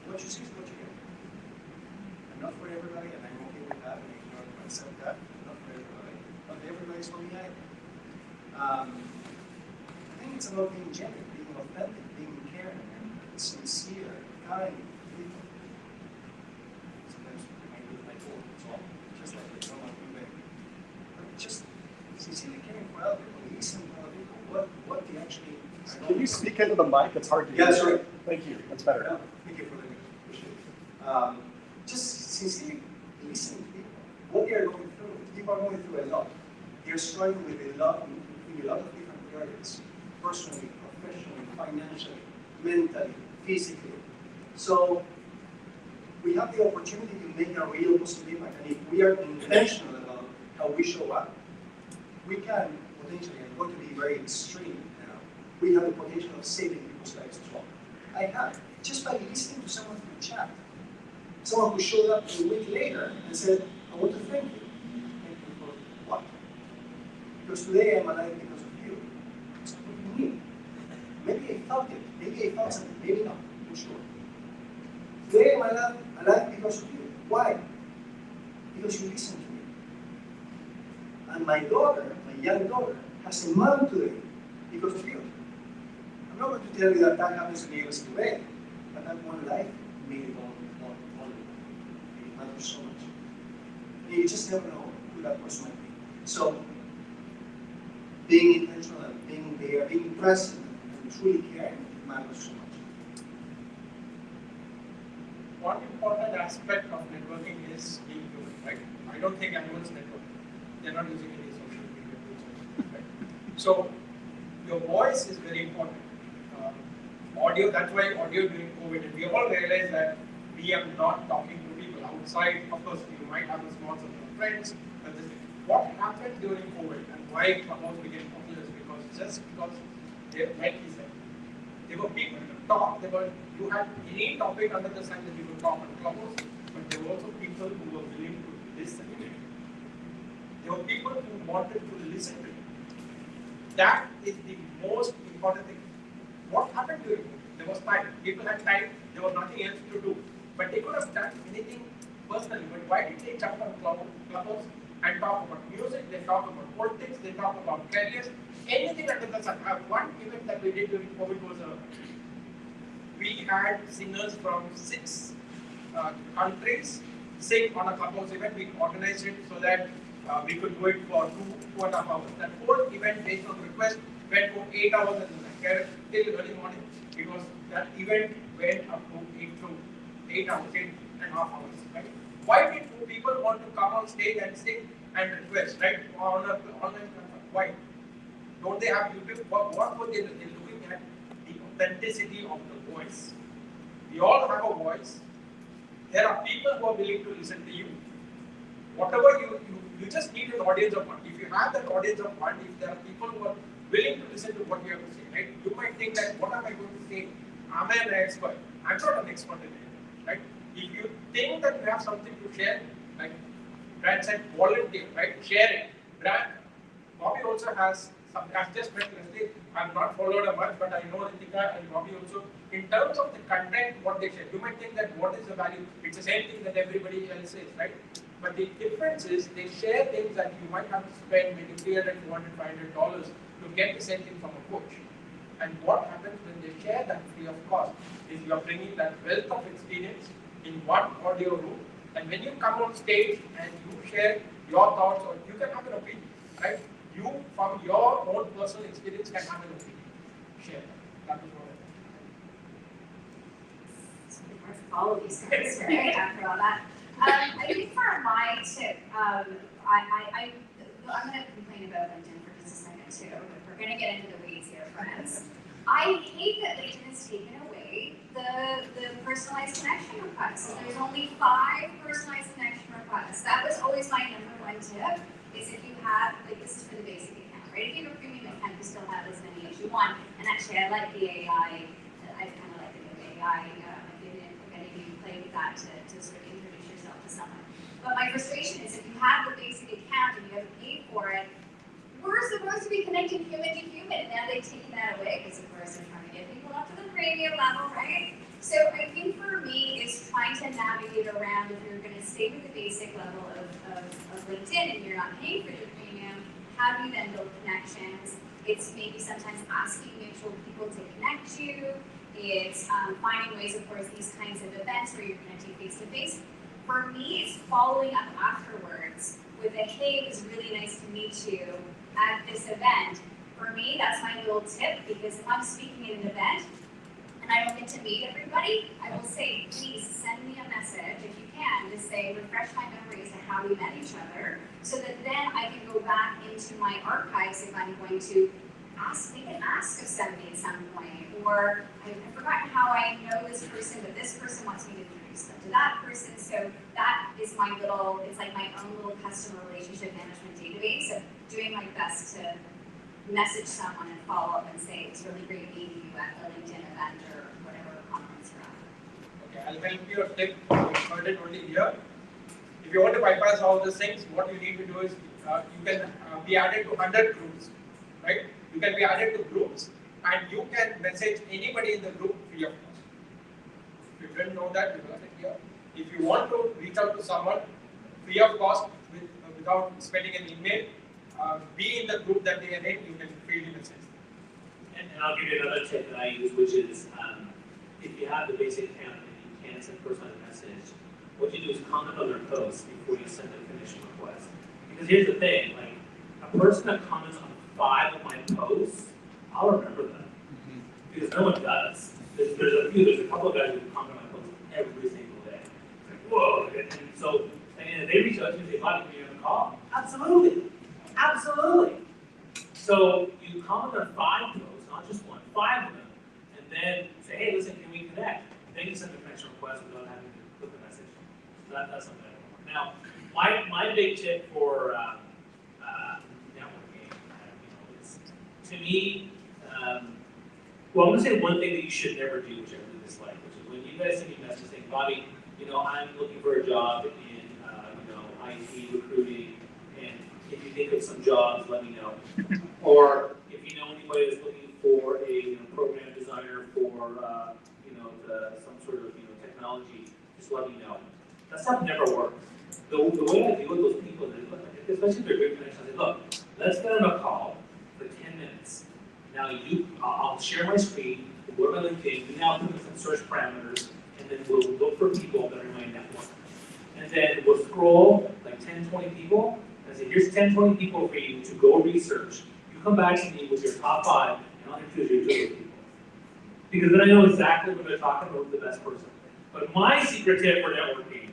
S5: What you see is what you get. I'm not for everybody, and I'm okay with that, and I can accept that. I'm not for everybody. Not everybody's for me either. I think it's about being genuine, being authentic, being caring, and sincere, kind. Sometimes I do my fault, it's all just like it's not my way. But just sincerely caring for other people, listen to other people, what they actually.
S6: Can you speak into the mic? It's hard to hear.
S5: Yeah, sorry.
S6: Thank you. That's better.
S5: Yeah, thank you for the appreciate it. Just sincerely listen to people, what they are going through. People are going through a lot. They're struggling with a lot of different areas, personally, professionally, financially, mentally, physically. So we have the opportunity to make a real positive impact, and if we are intentional about how we show up, we can potentially, I'm going to be very extreme now, we have the potential of saving people's lives as well. I have, just by listening to someone through chat. Someone who showed up a week later and said, "I want to thank you." Thank you for what? Because today I'm alive because of you. So what do you mean? Maybe I felt it. Maybe I felt something. Maybe not. I'm sure. Today I'm alive because of you. Why? Because you listened to me. And my daughter, my young daughter, has a mom today because of you. I'm not going to tell you that happens to me every single day, but that one life made it all. It matters so much. And you just never know who that person might be. So, being intentional, being there, being present, and truly caring matters so much.
S3: One important aspect of networking is being human, right? I don't think anyone's networking. They're not using any social media tools, right? So, your voice is very important. audio, that's why audio during COVID, and we all realized that we are not talking to people outside. Of course, you might have a small circle of friends, but what happened during COVID and why Clubhouse became popular is because they, like he said, there were people to talk, you had any topic under the sun that you could talk on Clubhouse, but there were also people who were willing to listen to it. There were people who wanted to listen to it. That is the most important thing. What happened during COVID? There was time. People had time. There was nothing else to do. But they could have done anything personally. But why did they jump on Clubhouse and talk about music? They talk about politics. They talk about careers. Anything under the sun. One event that we did during COVID was we had singers from 6 countries sing on a Clubhouse event. We organized it so that we could do it for 2.5 hours. That whole event, based on request, went for 8 hours till early morning, because that event went up to 8 hours, 8.5 hours. Right? Why did people want to come on stage and sing and request, right? On an online platform? Why? Don't they have YouTube? What were they looking at? The authenticity of the voice. We all have a voice. There are people who are willing to listen to you. Whatever you just need an audience of one. If you have that audience of one, if there are people who are willing to listen to what you have to say, right? You might think that, what am I going to say? Am I an expert? I'm not an expert in it, right? If you think that you have something to share, like Brad said, volunteer, right? Share it. Bobby also has some. I've just met Leslie. I've not followed her much, but I know Ritika and Bobby also. In terms of the content, what they share, you might think that what is the value? It's the same thing that everybody else says, right? But the difference is they share things that you might have to spend maybe $300, $400, $500 to get the same thing from a coach. And what happens when they share that free of cost is you are bringing that wealth of experience in one audio room. And when you come on stage and you share your thoughts, or you can have an opinion, right? You, from your own personal experience, can have an opinion. Share that. That is what I think.
S2: Follow these guys, right? After all that. I think for my tip, I'm going to complain about LinkedIn for just a second too, but we're going to get into the weeds here, friends. I hate that LinkedIn has taken away the personalized connection requests. So there's only 5 personalized connection requests. That was always my #1 tip, is if you have, like, this is for the basic account, right? If you have a premium account, you still have as many as you want. And actually, I like the AI. I kind of like the new AI. You play with that to sort of introduce yourself to someone. But my frustration is, if you have the basic account and you haven't paid for it, we're supposed to be connecting human to human, and now they've taken that away because, of course, they're trying to get people up to the premium level, right? So I think for me, is trying to navigate around, if you're going to stay with the basic level of LinkedIn and you're not paying for the premium, how do you then build connections? It's maybe sometimes asking mutual people to connect you. It's finding ways, of course, these kinds of events where you're connecting face-to-face. For me, it's following up afterwards with a, hey, it was really nice to meet you at this event. For me, that's my little tip, because if I'm speaking at an event and I don't get to meet everybody, I will say, please send me a message, if you can, to say, refresh my memory as to how we met each other, so that then I can go back into my archives if I'm going to make an ask of somebody at some point, or I've forgotten how I know this person, but this person wants me to introduce them to that person. So that is my little, it's like my own little customer relationship management database of doing my best to message someone and follow up and say, it's really great meeting you at the LinkedIn event or whatever conference you're at.
S3: Okay, I'll help you a tip. You heard it only here. If you want to bypass all these things, what you need to do is you can be added to 100 groups, right? You can be added to groups, and you can message anybody in the group free of cost. If you didn't know that, you learn it here. If you want to reach out to someone free of cost without spending an email, be in the group that they are in, you can freely message them.
S1: And I'll give you another tip that I use, which is if you have the basic account and you can't send a personalized message, what you do is comment on their posts before you send a connection request. Because here's the thing, like, a person that comments on 5 of my posts, I'll remember them. Because no one does. There's a couple of guys who comment on my posts every single day. It's like, whoa. And so, and they reach out to me and say, Bobby, can you have a call? Absolutely. Absolutely. So you comment on 5 posts, not just 1, 5 of them. And and then say, hey, listen, can we connect? Then you send the connection request without having to put the message. So that's something I don't want. Now, my big tip for networking, is, to me, well, I'm going to say one thing that you should never do, which I really dislike, which is when you guys send me a message saying, Bobby, I'm looking for a job in, IT recruiting, and if you think of some jobs, let me know. Or if you know anybody that's looking for a program designer for, some sort of technology, just let me know. That stuff never works. The way I deal with those people is, especially if they're good connections, I say, look, let's get on a call for 10 minutes. Now I'll share my screen, we'll go to my LinkedIn, we now put in some search parameters, and then we'll look for people that are in my network. And then we'll scroll like 10, 20 people, and say, here's 10, 20 people for you to go research. You come back to me with your top 5, and I'll introduce you to those people. Because then I know exactly what they're talking about with the best person. But my secret tip for networking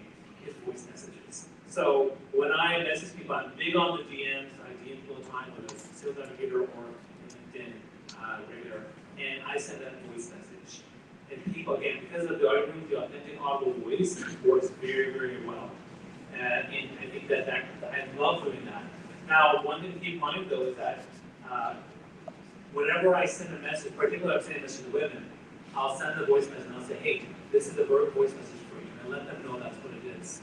S1: is voice messages. So when I message people, I'm big on the DMs, I DM people all the time, whether it's Sales Navigator or LinkedIn regular, and I send that voice message. And people, again, because of the authentic audible voice, works very, very well. And I think that I love doing that. Now, one thing to keep in mind though is that whenever I send a message, particularly I'm sending this to women, I'll send the voice message and I'll say, hey, this is the voice message for you. And I let them know that's what it is.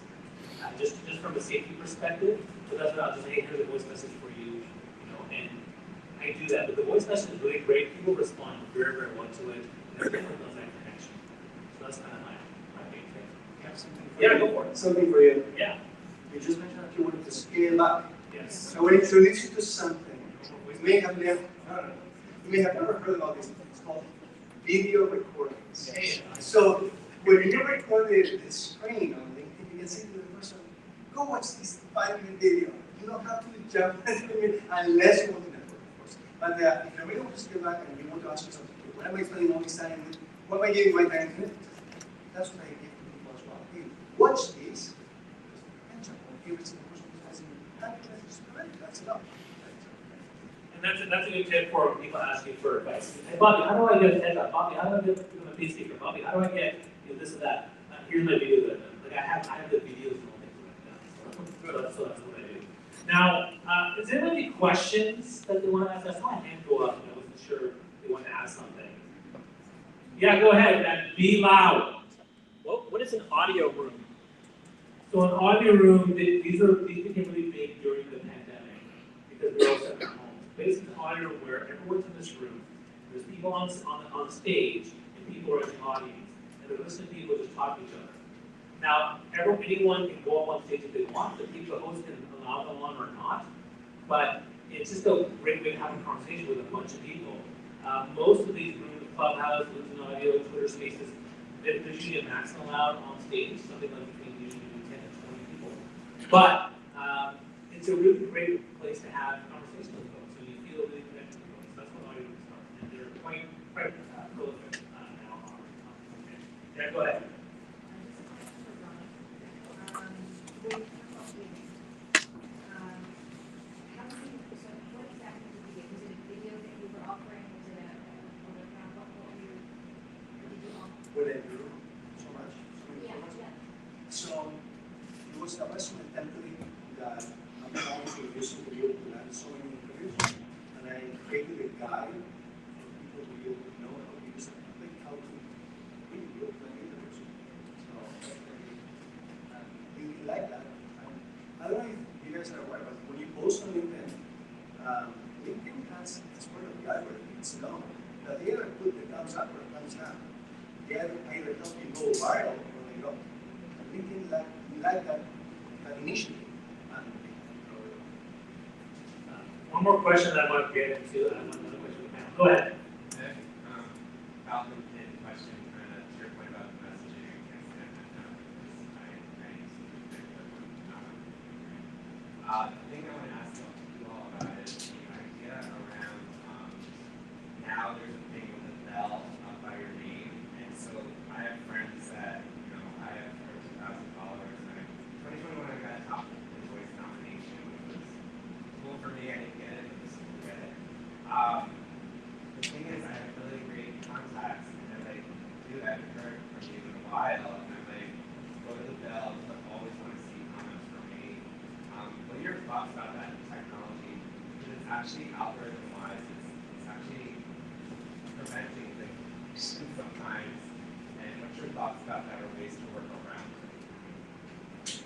S1: Just from a safety perspective, but that's what I'll just say, hey, here's a voice message for you, and I do that. But the voice message is really great. People respond very, very well to it. There's definitely that connection. So that's kind of my big thing.
S5: I have something for
S1: Yeah,
S5: you.
S1: go for it.
S5: Something for you.
S1: Yeah.
S5: You just mentioned that you wanted to scale up.
S1: Yes.
S5: I will introduce you to something. You may have never heard about this. It's called video recordings.
S1: Yes.
S5: So when you record the screen on LinkedIn, you can say to the person, go watch this 5-minute video. You don't have to jump unless you want to network, of course. But if you really want to scale back and you want to ask yourself, what am I spending all this time with? What am I giving my time to? That's what I give to people as well. Hey, watch this. And every single person who has that's enough.
S1: And that's a good tip for when people ask you for advice. Hey, Bobby, how do I get a heads up? Bobby, how do I get a paid speaker? Bobby, how do I get this or that? Here's my video that I have the videos and all things like that. So that's what I do. Now, is there any questions that they want to ask? I saw a hand go up, and I wasn't sure they wanted to ask something. Yeah, go ahead and be loud.
S7: What is an audio room?
S1: So an audio room, these became really big during the pandemic because we all sat at home. Basically, an audio room where everyone's in this room. There's people on stage and people are in the audience, and they're listening to people just talk to each other. Now, anyone can go up on stage if they want. The host can allow them on or not, but it's just a great way to have a conversation with a bunch of people. Most of these rooms, Clubhouse, LinkedIn Audio, Twitter Spaces, there's usually a maximum allowed on stage, something like between usually 10 to 20 people. But it's a really great place to have conversations with folks, so you feel really connected to folks. That's what audio rooms are, and they're quite prolific now on LinkedIn. Yeah, go ahead.
S5: What I do so much. So it was a lesson intently that I'm trying to use to be able to have so many interviews, and I created a guide for people to be able to know how to use it, like how to really be able to have interviews. So you like that. I don't know if you guys are aware, but when you post on LinkedIn, LinkedIn has this part of the algorithm. It's known that they either put the thumbs up or the thumbs down. They either help you go viral or they don't. And LinkedIn like that initiative.
S1: One more question that I want to get into, and another question we have. Go ahead.
S8: About LinkedIn question, kind of to your point about the messaging, the thing I want to ask you all about is the idea around now there's a thing with a bell by your name, and so I have friends that I have over 2,000 followers, and in 2021 I got a top voice nomination, which was cool for me. I didn't get it, but just get it. The thing is, I have really great contacts in while, and I'm like, go to the bell, but always want to see comments from me. What are your thoughts about that technology? Because it's actually algorithm-wise, it's actually preventing things sometimes. And what's your thoughts about that, or ways to work around it?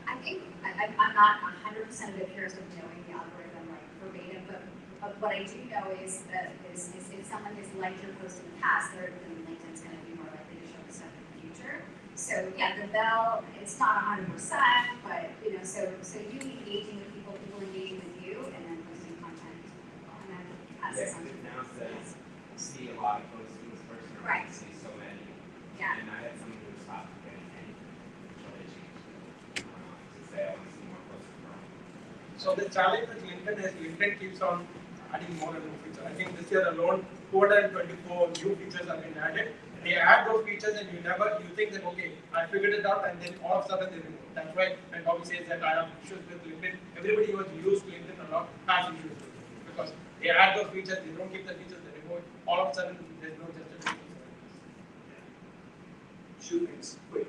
S9: I think I'm not 100% of the purist of knowing the algorithm like verbatim, but what I do know is that is if someone has liked your post in the past, then LinkedIn's going to be more likely to show the stuff in the future. So yeah, the bell, it's not 100%, but you know, so you engaging with people, people engaging with you, and then posting content, and then pass
S8: Yeah,
S9: this on.
S8: because it now says see a lot of posts from this person, or
S9: Right.
S8: see so many.
S9: Yeah.
S8: And I had someone who stopped getting anything until they changed it to say I want to see more posts from her.
S3: So the challenge with LinkedIn is LinkedIn keeps on adding more and more features. I think this year alone, 224 new features have been added. They add those features and you think that, okay, I figured it out, and then all of a sudden they remove. That's why when Bobby says that I have issues with LinkedIn, everybody who has used LinkedIn a lot has issues with it. Because they add those features, they don't keep the features, they remove it. All of a sudden, there's no justification.
S5: Two things, quick.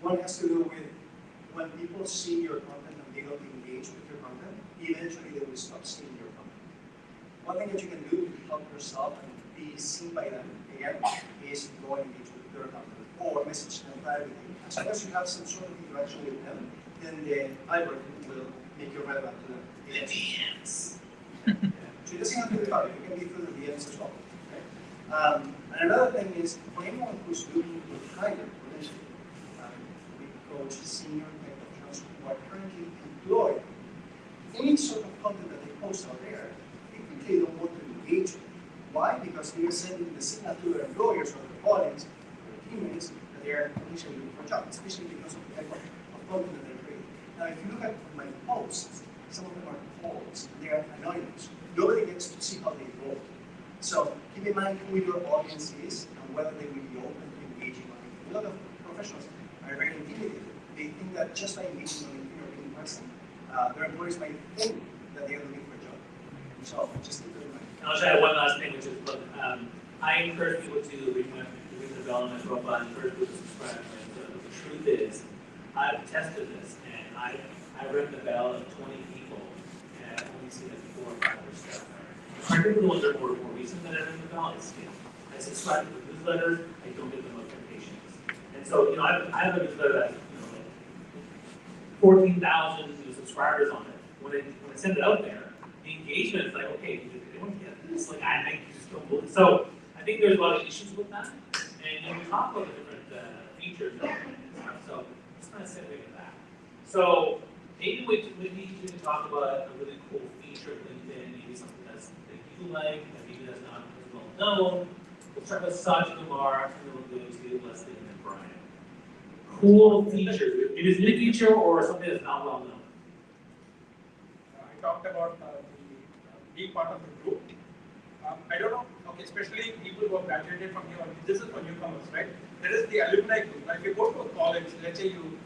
S5: One has to do with when people see your content and they don't engage with your content, eventually they will stop seeing your content. One thing that you can do to help yourself and be seen by them, again, is go and engage with their content or message them privately. As long as you have some sort of interaction with them, then the algorithm will make you relevant to them. The DMs. So it doesn't have to be public, it can be through the DMs as well. Okay? And another thing is, for anyone who's looking to hire, potentially, we coach senior tech professionals who are currently employed, any sort of content that they post out there, typically don't want to engage with. Why? Because they are sending the signal to their employers or their colleagues, their teammates, that they are potentially looking for a job, especially because of the type of content that they're creating. Now, if you look at my posts, some of them are polls, and they are anonymous. Nobody gets to see how they vote. So keep in mind who your audience is and whether they will be open to engaging on it. A lot of professionals are very intimidated. They think that just by engaging on LinkedIn or being present, their employers might think that they are looking for a job. So just keep that in mind.
S1: And I'll try one last thing, which is, look, I encourage people to ring the bell on my profile and encourage people to subscribe. Right? So the truth is, I've tested this, and I ring the bell of 20 people, and I've only seen it 4 or 5 or 7. Particularly the ones that are more recent that I ring the bell, I subscribe to the newsletters, I don't get the notifications. And so, you know, I have a newsletter that has, you know, like 14,000 subscribers on it. When I send it out there, the engagement is like, okay, did anyone get this? Like, I just don't believe it. So I think there's a lot of issues with that. And we talk about the different features and stuff. So just kind of segue into that. So maybe we can talk about a really cool feature of LinkedIn, maybe something that you like, that maybe that's not as well known. We'll start with Sajid, Umar, and then we'll go to Leslie and then Brian. Cool feature. It is a new feature or something that's not well known.
S3: I talked about being part of the group. I don't know, okay, especially people who have graduated from here, this is for newcomers, right? There is the alumni group. Like if you go to a college, let's say you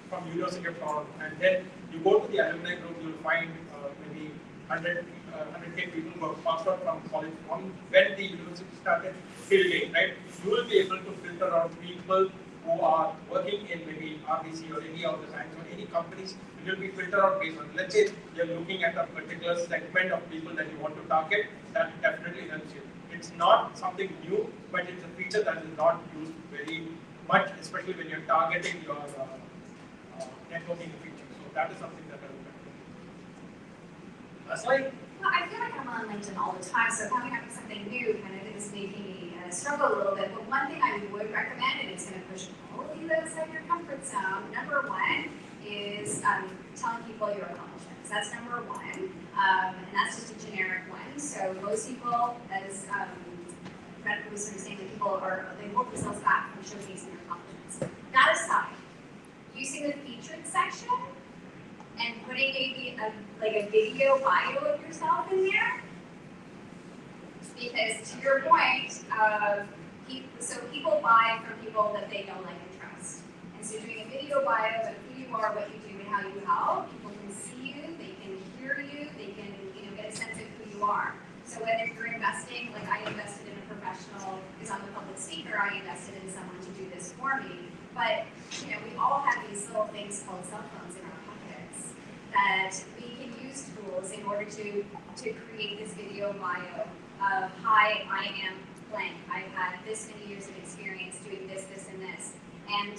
S3: from University of Toronto, and then you go to the alumni group, you'll find maybe 100K people who have passed out from college from when the university started till date, right? You will be able to filter out people who are working in maybe RBC or any of the science or any companies. It will be filtered out based on, let's say you're looking at a particular segment of people that you want to target, that definitely helps you. It's not something new, but it's a feature that is not used very much, especially when you're targeting your networking features. So that is something that I would recommend. Leslie?
S9: Well, I feel like I'm on LinkedIn all the time, so coming up with something new kind of is making me struggle a little bit. But one thing I would recommend, and it's going to push all of you outside your comfort zone, number one is telling people your accomplishments. That's number one, and that's just a generic one. So most people, as Brett was sort of saying, that people they hold themselves back from showcasing their accomplishments. That aside, using the featured section and putting maybe a video bio of yourself in there, because to your point, so people buy from people that they know, like, and trust. And so doing a video bio of who you are, what you do, and how you help, people can see you, they can hear you, they can get a sense of who you are. So whether you're investing, like I invested in a professional, because I'm a public speaker, I invested in someone to do this for me. But you know, we all have these little things called cell phones in our pockets that we can use tools in order to create this video bio of, hi, I am blank. I've had this many years of experience doing this, this, and this. And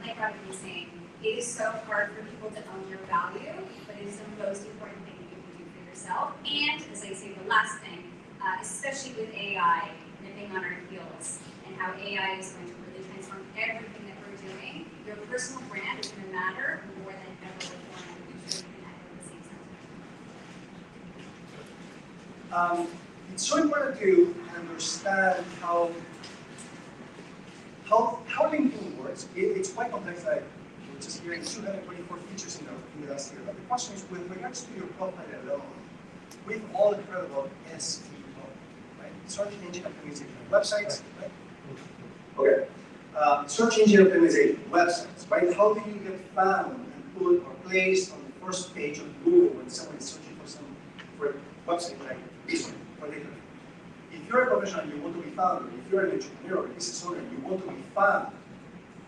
S9: like Robin was saying, it is so hard for people to own your value, but it is the most important thing that you can do for yourself. And as I say, the last thing, especially with AI nipping on our heels and how AI is going to really transform everything that we're doing, your personal brand is going to matter more than ever before, and I'm sure you can echo the same sentiment.
S5: It's so important to understand how LinkedIn works. It's quite complex. Like we're just hearing 224 features in the last year. But the question is, with regards to your profile alone, we've all heard about SEO, right? Search engine optimization. Websites, right? Okay. Search engine optimization. Websites, right? How do you get found and put or placed on the first page of Google when someone is searching for a website like this one, particularly? If you're a professional and you want to be found, or if you're an entrepreneur or a business owner and you want to be found,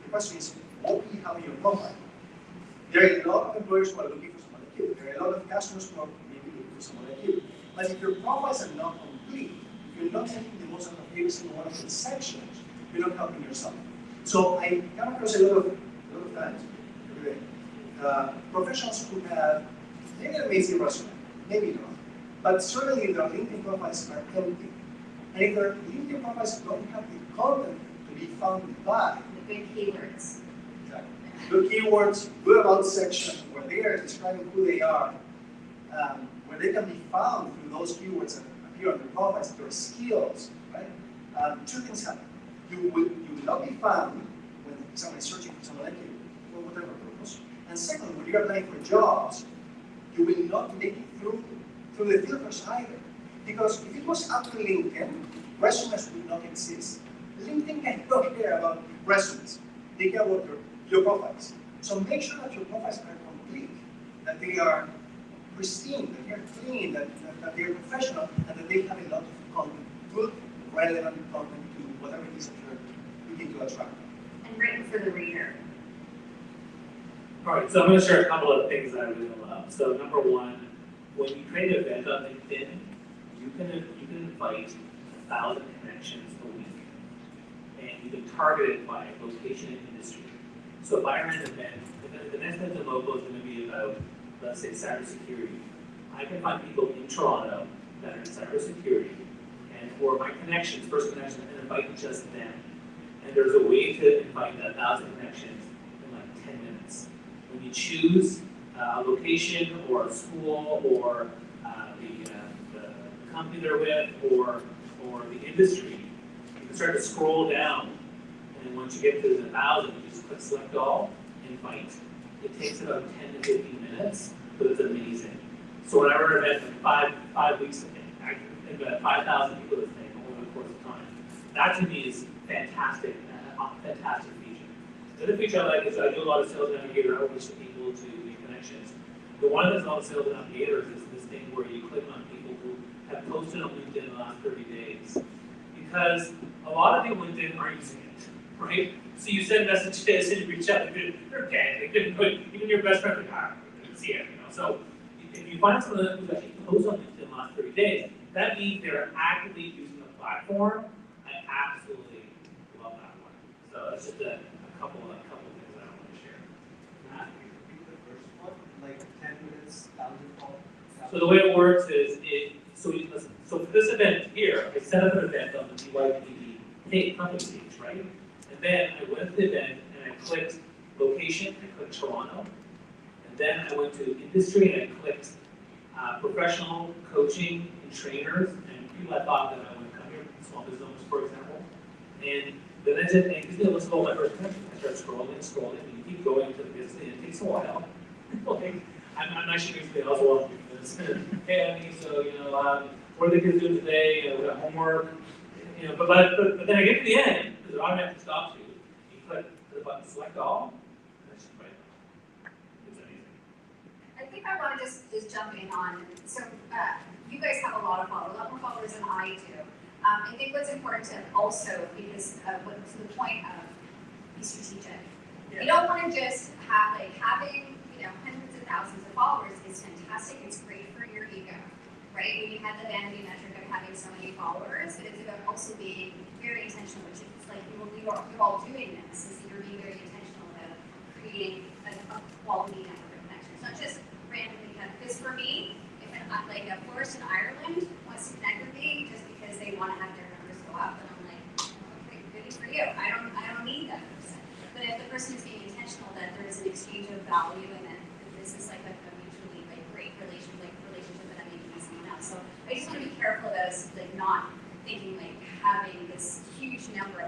S5: the question is, what do you have in your profile? There are a lot of employers who are looking for someone like you. There are a lot of customers who are maybe looking for someone like you. But if your profiles are not complete, if you're not taking the most out of every single one of the sections, you're not helping yourself. So I come across a lot of times every day, professionals who have maybe an amazing resume, maybe not, but certainly their LinkedIn profiles are empty. And if their LinkedIn profiles don't have the content to be found by
S9: The big keywords.
S5: exactly. Good keywords, good about section where they are describing who they are, where they can be found through those keywords that appear on their profiles, their skills, right? Two things happen. You will not be found when someone is searching for someone like you, for whatever purpose. And second, when you're applying for jobs, you will not make it through the filters either. Because if it was up to LinkedIn, resumes would not exist. LinkedIn cannot care about resumes. They care about your profiles. So make sure that your profiles are complete, that they are pristine, that they're clean, that they're professional, and that they have a lot of content, good, relevant content to whatever it is that you're looking to attract.
S9: And written for the reader.
S1: All right, so I'm going to share a couple of things that I really love. So number one, when you create an event on LinkedIn, you can invite 1,000 connections a week, and you can target it by location and industry. So if I run an event, the next event local is going to be about, let's say, cybersecurity. I can find people in Toronto that are in cybersecurity, and for my connections, first connections, and invite just them. And there's a way to invite 1,000 connections in like 10 minutes. When you choose a location or a school or the company they're with or the industry, you can start to scroll down. And once you get to the 1,000, you just click select all, invite. It takes about 10 to 15 minutes, but it's amazing. So when I run an event like 5 weeks, I can invite 5,000 people to this thing over the course of time. That to me is fantastic, a fantastic feature. The other feature I like is I do a lot of sales navigator outreach to people to make connections. The one that's not sales navigators is this thing where you click on people who have posted on LinkedIn in the last 30 days. Because a lot of people on LinkedIn aren't using it, right? So you send messages and you reach out, they're okay. They couldn't put, even your best friend, like, didn't see it, you know. So if you find someone who's actually posted on LinkedIn in the last 30 days, that means they're actively using the platform. I absolutely love that one. So that's just a couple of things that I want to share.
S6: Repeat the first one, like 10 minutes, 1,000 calls.
S1: So the way it works is, so for this event here, I set up an event on the DYPB company page, right? And then I went to the event and I clicked location, I clicked Toronto. And then I went to industry and I clicked professional coaching and trainers and people I thought that I would come here, small business owners, for example. And then I said, and it gives me a list of all my first connections. I start scrolling, and you keep going to the business, and it takes a while. Like, I'm actually going to say, I was watching this. Hey, Annie, so, you know, what are the kids doing today? We got homework. You know, but then I get to the end, because it automatically stops you. You click the button, select all, and it's right. It's amazing.
S9: I think I want to just jump in on, so you guys have a lot of followers, a lot more followers than I do. I think what's important to also, because to the point of be strategic. You don't want to just have having hundreds of thousands of followers is fantastic. It's great for your ego, right? When you have the vanity metric of having so many followers, but it's about also being very intentional, which is like you're all doing this, is that you're being very intentional about creating a quality network of connections, not just randomly connect. Because for me, if a florist in Ireland wants to connect with me just because they want to have their numbers go up, then I'm like, okay, good for you. I don't need that person. But if the person is being intentional, that there is an exchange of value and that this is like a mutually great relationship that I'm making with someone else. So I just want to be careful about us not thinking having this huge number,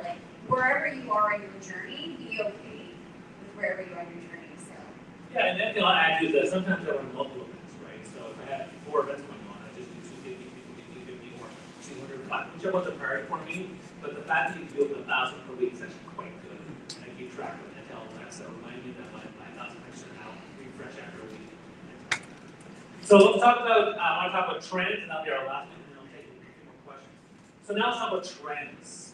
S9: wherever you are in your journey, be okay with wherever you are in your journey. So
S1: yeah, and then I'll add is that sometimes I run multiple events, right? So if I have 4 events going on, I just do 250, 50, or 200, whichever one's a priority for me. But the fact that you do 1,000 per week is actually quite good. And I keep track of it and tell them that. So remind me that my 1,000 extra now refresh after a week. So let's talk about, I want to talk about trends, and that'll be our last one, and then I'll take a few more questions. So now let's talk about trends.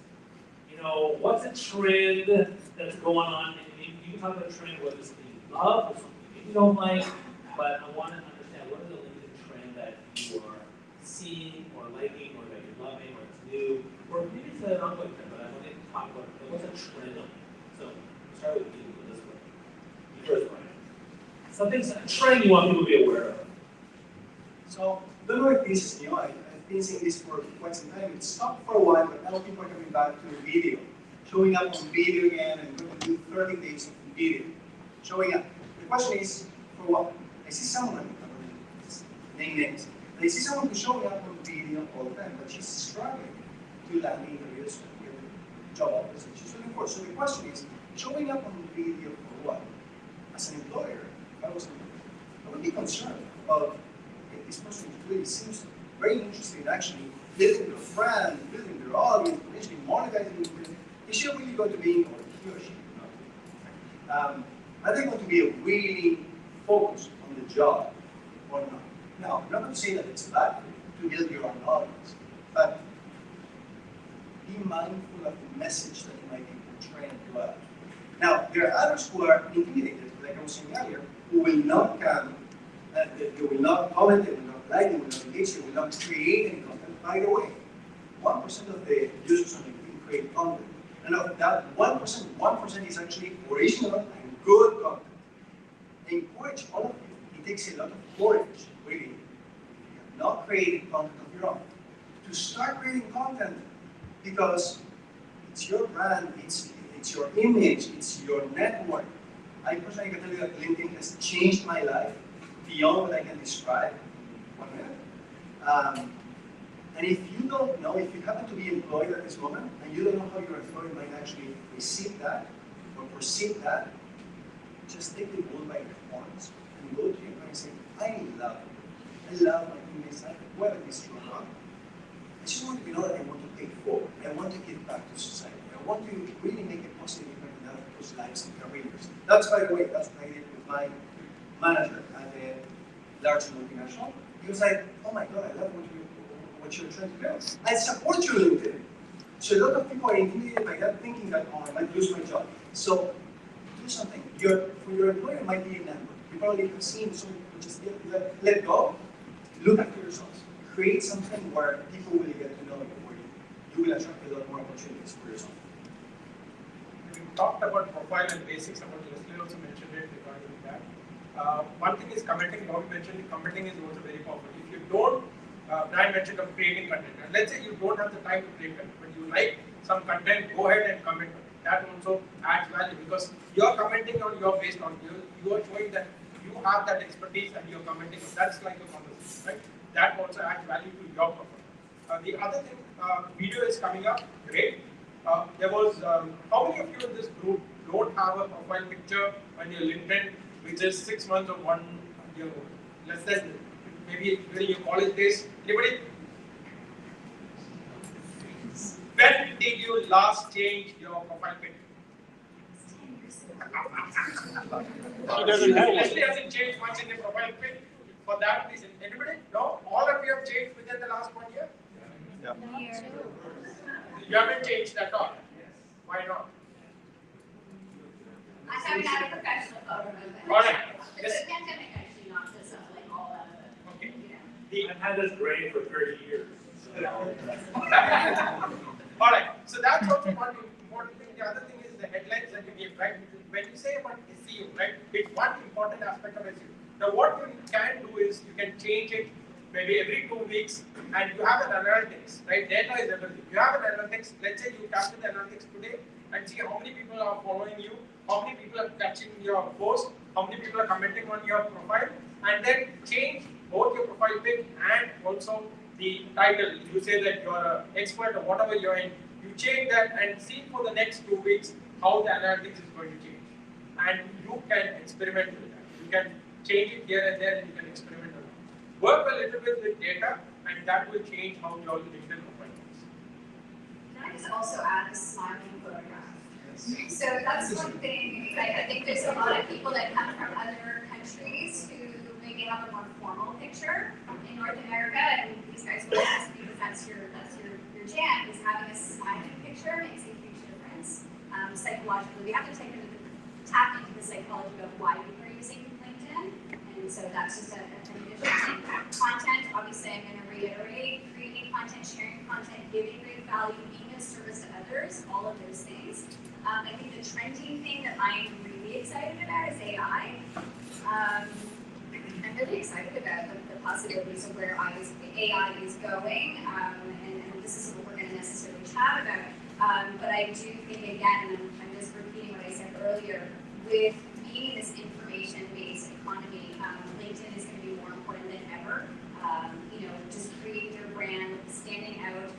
S1: What's a trend that's going on? And you can talk about a trend, whether it's something you love or something you don't like, but I want to understand what is the LinkedIn trend that you are seeing or liking or that you're loving or it's new, or maybe it's an ongoing trend, but I want to talk about what's a trend on it. So start with you this way. You first, Brian. Something's a trend you want people to be aware of.
S5: So, I don't know if this is new. I've been saying this for quite some time. It stopped for a while, but now people are coming back to video. Showing up on video again, and going to do 30 days of video. Showing up. The question is, for what? I see someone, name names, I see someone who's showing up on video all the time, but she's struggling to land interviews with job offers that she's looking for. So the question is, showing up on video for what? As an employer, I would be concerned about this person really seems very interested in actually building their brand, building their audience, potentially monetizing it. Is she really going to be, or he or she, are they going to be really focused on the job or not? Now, I'm not going to say that it's bad to build your own audience, but be mindful of the message that you might be portraying to others. Now, there are others who are intimidated, like I was saying earlier, who will not come, they will not comment, they will not like, they will not engage, they will not create any content. By the way, 1% of the users on LinkedIn create content. And of that 1%, 1% is actually original and good content. I encourage all of you, it takes a lot of courage, really, not creating content of your own, to start creating content because it's your brand, it's your image, it's your network. I personally can tell you that LinkedIn has changed my life beyond what I can describe in 1 minute. And if you don't know, if you happen to be employed at this moment, and you don't know how your employer might actually receive that or perceive that, just take the bull by the horns and go to your employer and say, I love my teammates, whether it's true or not. I just want to know that I want to pay forward. I want to give back to society. I want to really make a positive impact in other people's lives and careers. That's, by the way, that's what I did with my manager at a large multinational. He was like, oh my God, I love what you're trying to do. I support you, LinkedIn. So a lot of people are intimidated by that, thinking that, oh, I might lose my job. So do something. For your employer, it might be a network. You probably have seen someone which is let go. Look after yourselves. Create something where people will get to know you, where you will attract a lot more opportunities for yourself.
S3: We talked about profile and basics, about Leslie also mentioned it regarding that. One thing is commenting. Now we mentioned commenting is also very powerful. If you don't, Brian mentioned of creating content. And let's say you don't have the time to create content, but you like some content, go ahead and comment. That also adds value because you're commenting on your based on you are showing that you have that expertise and you're commenting. That's like a conversation, right? That also adds value to your profile. The other thing, video is coming up. Great. There was how many of you in this group don't have a profile picture on your LinkedIn which is 6 months or 1 year old? Less than maybe during your college days. Anybody? When did you last change your profile picture?
S7: She doesn't have one.
S3: Leslie hasn't changed much in the profile pic for that reason. Anybody? No? All of you have changed within the last 1 year? You haven't changed at all. Why not?
S9: I haven't had a professional photo movement.
S3: All right.
S9: Because the pandemic actually knocked us out, like all out of it.
S3: Okay.
S9: You know.
S1: I've had this gray for 30 years.
S3: All right. So that's also one important thing. The other thing is the headlines that you give, right? When you say about SEO, right, it's one important aspect of SEO. Now, what you can do is you can change it maybe every 2 weeks, and you have an analytics, right? Data is everything. You have an analytics. Let's say you capture the analytics today and see how many people are following you, how many people are catching your post, how many people are commenting on your profile, and then change both your profile pic and also the title. You say that you're an expert or whatever you're in. You change that and see for the next 2 weeks how the analytics is going to change. And you can experiment with that. You can change it here and there, and you can experiment with it. Work a little bit with data, and that will change how your LinkedIn profile looks.
S9: Can I just also add the smiling photograph? So that's one thing. I think there's a lot of people that come from other countries who maybe have a more formal picture in North America, and these guys will ask because that's your jam. Is having a smiling picture makes a huge difference psychologically. We have to tap into the psychology of why people are using LinkedIn, and so that's just an additional thing. Content, obviously, I'm going to reiterate: creating content, sharing content, giving great value, being of service to others, all of those things. I think the trending thing that I'm really excited about is AI. I'm really excited about the possibilities of where AI is going, and this is what we're going to necessarily chat about. But I do think, again, and I'm just repeating what I said earlier, with being this information-based economy, LinkedIn is going to be more important than ever. Just creating your brand, standing out,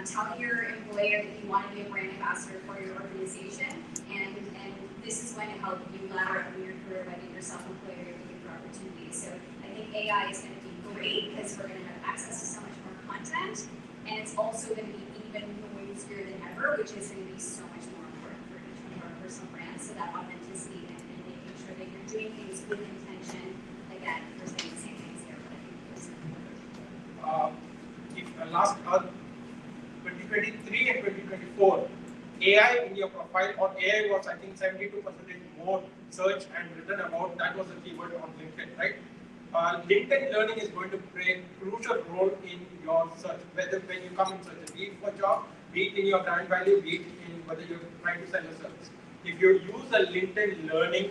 S9: telling your employer that you want to be a brand ambassador for your organization, and this is going to help you ladder up in your career, whether you're self-employed or you're looking for opportunities. So I think AI is going to be great because we're going to have access to so much more content, and it's also going to be even noisier than ever, which is going to be so much more important for each one of our personal brands. So that authenticity and making sure that you're doing things with intention. Again, we're saying the same things here, but I think it's
S3: Last 2023 and 2024, AI in your profile, or AI was, I think, 72% more search and written about. That was the keyword on LinkedIn, right? LinkedIn learning is going to play a crucial role in your search, whether when you come in search, be it for job, be it in your brand value, be it in whether you're trying to sell a service. If you use a LinkedIn learning,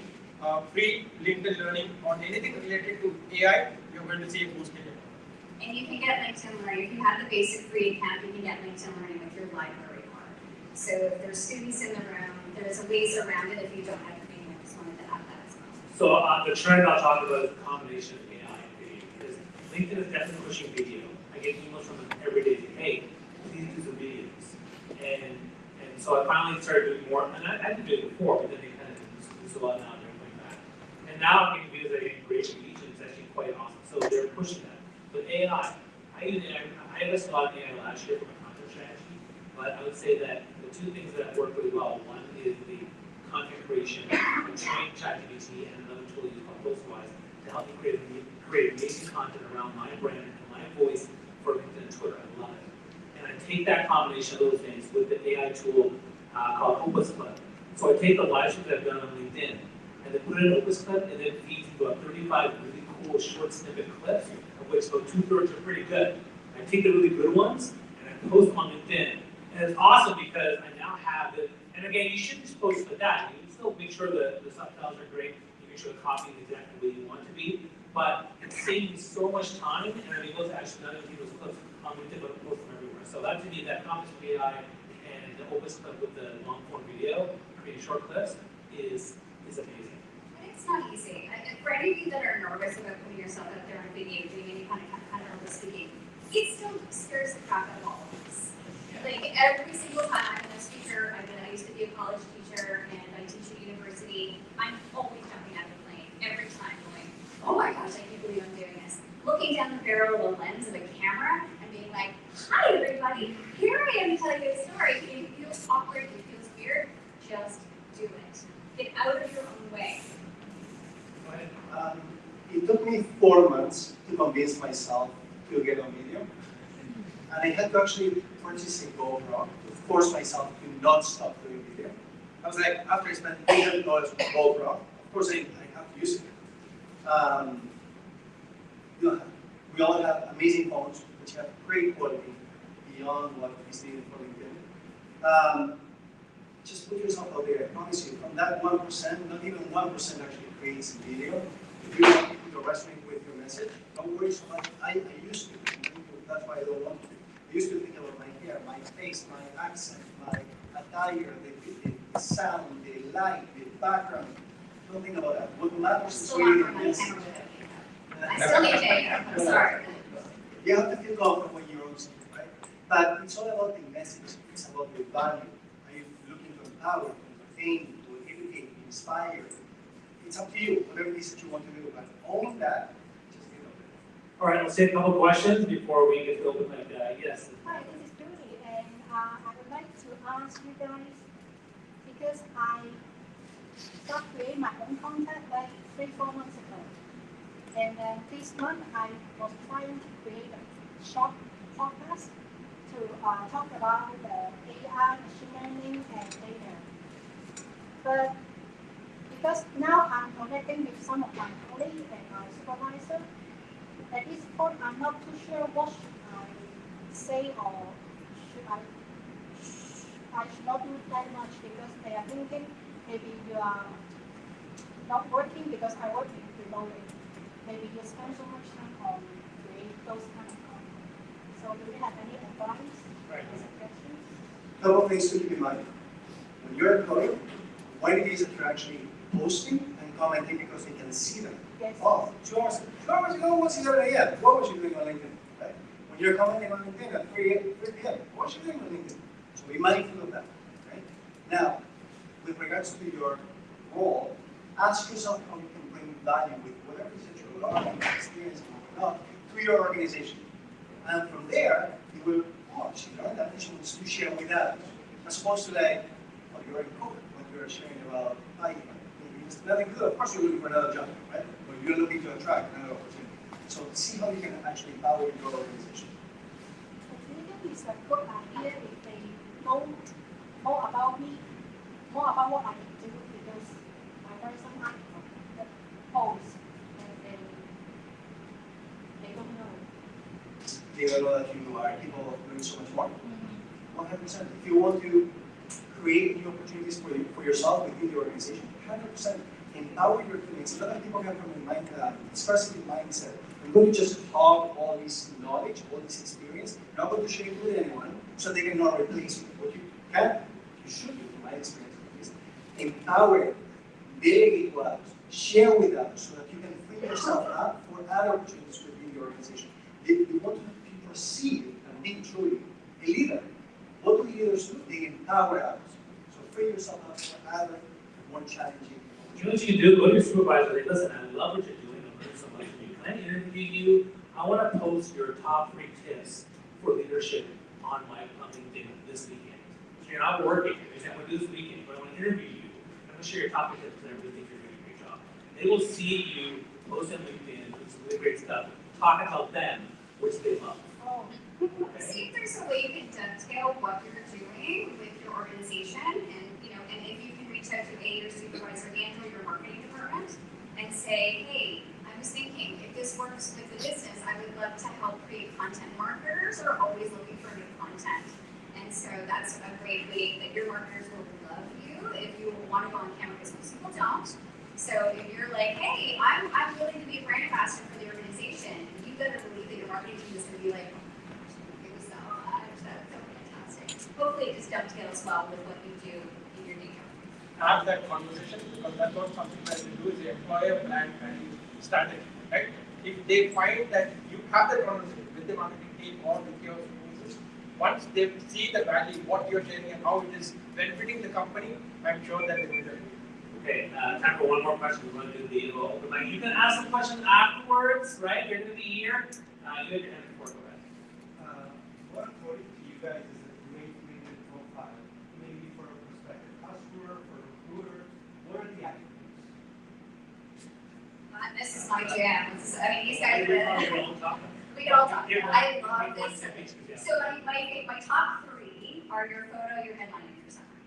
S3: free LinkedIn learning on anything related to AI, you're going to see a boost in your.
S9: And you can get LinkedIn Learning. If you have the basic free account, you can get LinkedIn Learning with your library card. So if there's students in the room, there's ways around it if you don't have premium. I just wanted to add that as well.
S1: So the trend I'll talk about is a combination of AI and video, because LinkedIn is definitely pushing video. I get emails from them every day saying, hey, please do some videos. And so I finally started doing more, and I've been doing it before, but then they kind of do a lot now, they're going back. And now I'm getting videos that I can create from each, and it's actually quite awesome. So they're pushing that. But AI, I invested a lot in AI last year for my content strategy, but I would say that the two things that work really well, one is the content creation, train ChatGPT, and another tool used called Postwise to help me create amazing content around my brand and my voice for LinkedIn and Twitter. I love it. And I take that combination of those things with the AI tool called Opus Clip. So I take the live streams that I've done on LinkedIn and then put it in Opus Clip, and then it feeds into about 35 really cool short snippet clips, of which about 2/3 are pretty good. I take the really good ones and I post them on LinkedIn. And it's awesome because I now have it. And again, you shouldn't just post with that. You can still make sure the subtitles are great. You make sure the copy is exactly the way you want it to be. But it saves me so much time, and I'm able to actually not only those clips on LinkedIn, but post them everywhere. So that to me, that combination of AI and the Opus Clip with the long form video, creating short clips, is amazing.
S9: It's not easy. For any of you that are nervous about putting yourself out there on video, doing any kind of public speaking, it still scares the crap out of all of us. Like every single time I'm a speaker, I used to be a college teacher and I teach at university, I'm always jumping out of the plane every time going, oh my gosh, I can't believe I'm doing this. Looking down the barrel of the lens of a camera and being like, hi everybody, here I am to tell you a story. It feels awkward, it feels weird, just do it. Get out of your own way.
S5: It took me 4 months to convince myself to get on video. And I had to actually purchase a GoPro to force myself to not stop doing video. I was like, after I spent $800 on GoPro, of course I have to use it. You know, we all have amazing phones which have great quality beyond what is needed for LinkedIn. Just put yourself out there. I promise you, from that 1%, not even 1% actually creates video. If you want people to resonate with your message, don't worry so much. I used to. That's why I don't want to. I used to think about my hair, my face, my accent, my attire, the sound, the light, the background. Don't think about that. What matters is
S9: Still
S5: really
S9: not
S5: the
S9: for my
S5: message.
S9: camera with I still need makeup, I'm sorry.
S5: You have to feel confident when you're on stage, right? But it's all about the message. It's about the value. Are you looking to empower, to entertain, to educate, to inspire? It's up to you, whatever it is that you want to do. But own that, just get over it.
S1: All right, let's take a couple questions before we get to open mic. Yes.
S10: Hi, this is Julie, and I would like to ask you guys, because I started creating my own content like 3-4 months ago. And then this month I was trying to create a short podcast to talk about the AI, machine learning, and data. But because now I'm connecting with some of my colleagues and my supervisor, at this point I'm not too sure what should I say or I should not do that much because they are thinking maybe you are not working because I work remotely. Maybe you spend so much time on create those kind of content. So do you have any advice or suggestions?
S5: Couple things to keep in mind. When you're at coding, what it is that you're actually posting and commenting because they can see them.
S10: Yes.
S5: Oh, 2 hours ago, what's 7 a.m.? What was you doing on LinkedIn? Right? When you're commenting on LinkedIn at 3 p.m., what was you doing on LinkedIn? So be mindful of that. Right? Now, with regards to your role, ask yourself how you can bring value with whatever it is that you're learning, experiencing, or not, to your organization. And from there, you will, oh, she learned that, and she wants to share with others. As opposed to like, oh, you're in code, when you're sharing about Python. It's nothing good. Of course, you're looking for another job, right? Or you're looking to attract another opportunity. So see how you can actually empower your organization.
S10: I think it's a good idea if they know more about me, more about what I do, because I read some article that posts and they don't know.
S5: They don't know that you are capable of doing so much more. 100%. If you want to create new opportunities for yourself within the organization, 100% empower your teammates. A lot of people come from a scarcity mindset. I'm going to just hog all this knowledge, all this experience, not going to share it with anyone, so they cannot replace you. What you can, you should do, from my experience at least, empower it, delegate to others, share with others, so that you can free yourself up for other opportunities within the organization. You want to be perceived and be truly a leader. What do leaders do? They empower others. So free yourself up for other more challenging.
S1: You know what you can do? Go to your supervisor and say, listen, I love what you're doing. I'm learning so much from you. Can I interview you? I want to post your top 3 tips for leadership on my LinkedIn this weekend. So you're not working. You're saying, I'm going to do this weekend, but I want to interview you. I'm going to share your top 3 tips because I really think you're doing a great job. They will see you post on LinkedIn, do some really great stuff, talk about them, which they love. Okay?
S9: See if there's a way you can dovetail what you're doing with your organization, and if you can reach out to your supervisor and or your marketing department and say, hey, I was thinking if this works with the business, I would love to help create content. Marketers are always looking for new content, and so that's a great way that your marketers will love you if you want to go on camera, because most people don't. So if you're like, hey, I'm willing to be a brand ambassador for the organization, you better believe that your marketing team is going to be like, hopefully it just dovetails well with what you do in your day job.
S3: Have that conversation, because that's what something that we do is the employer brand value strategy, right? If they find that you have that conversation with the marketing team or with your supervisors, once they see the value, what you're sharing and how it is benefiting the company, I'm sure that they will do it.
S1: Okay, time for one more question. We're going to do the open mic. You can ask the question afterwards, right? You're going to be here. You have your hand before. Go ahead.
S6: What according to you guys is a great LinkedIn profile? Maybe for a prospective customer, for a recruiter, what are the attributes?
S9: This is my jam. I mean, these guys are We can all talk.
S1: Yeah,
S9: I
S1: one-
S9: love
S1: one
S9: this.
S1: sentence, yeah.
S9: So my top three are your photo, your headline, and your summary.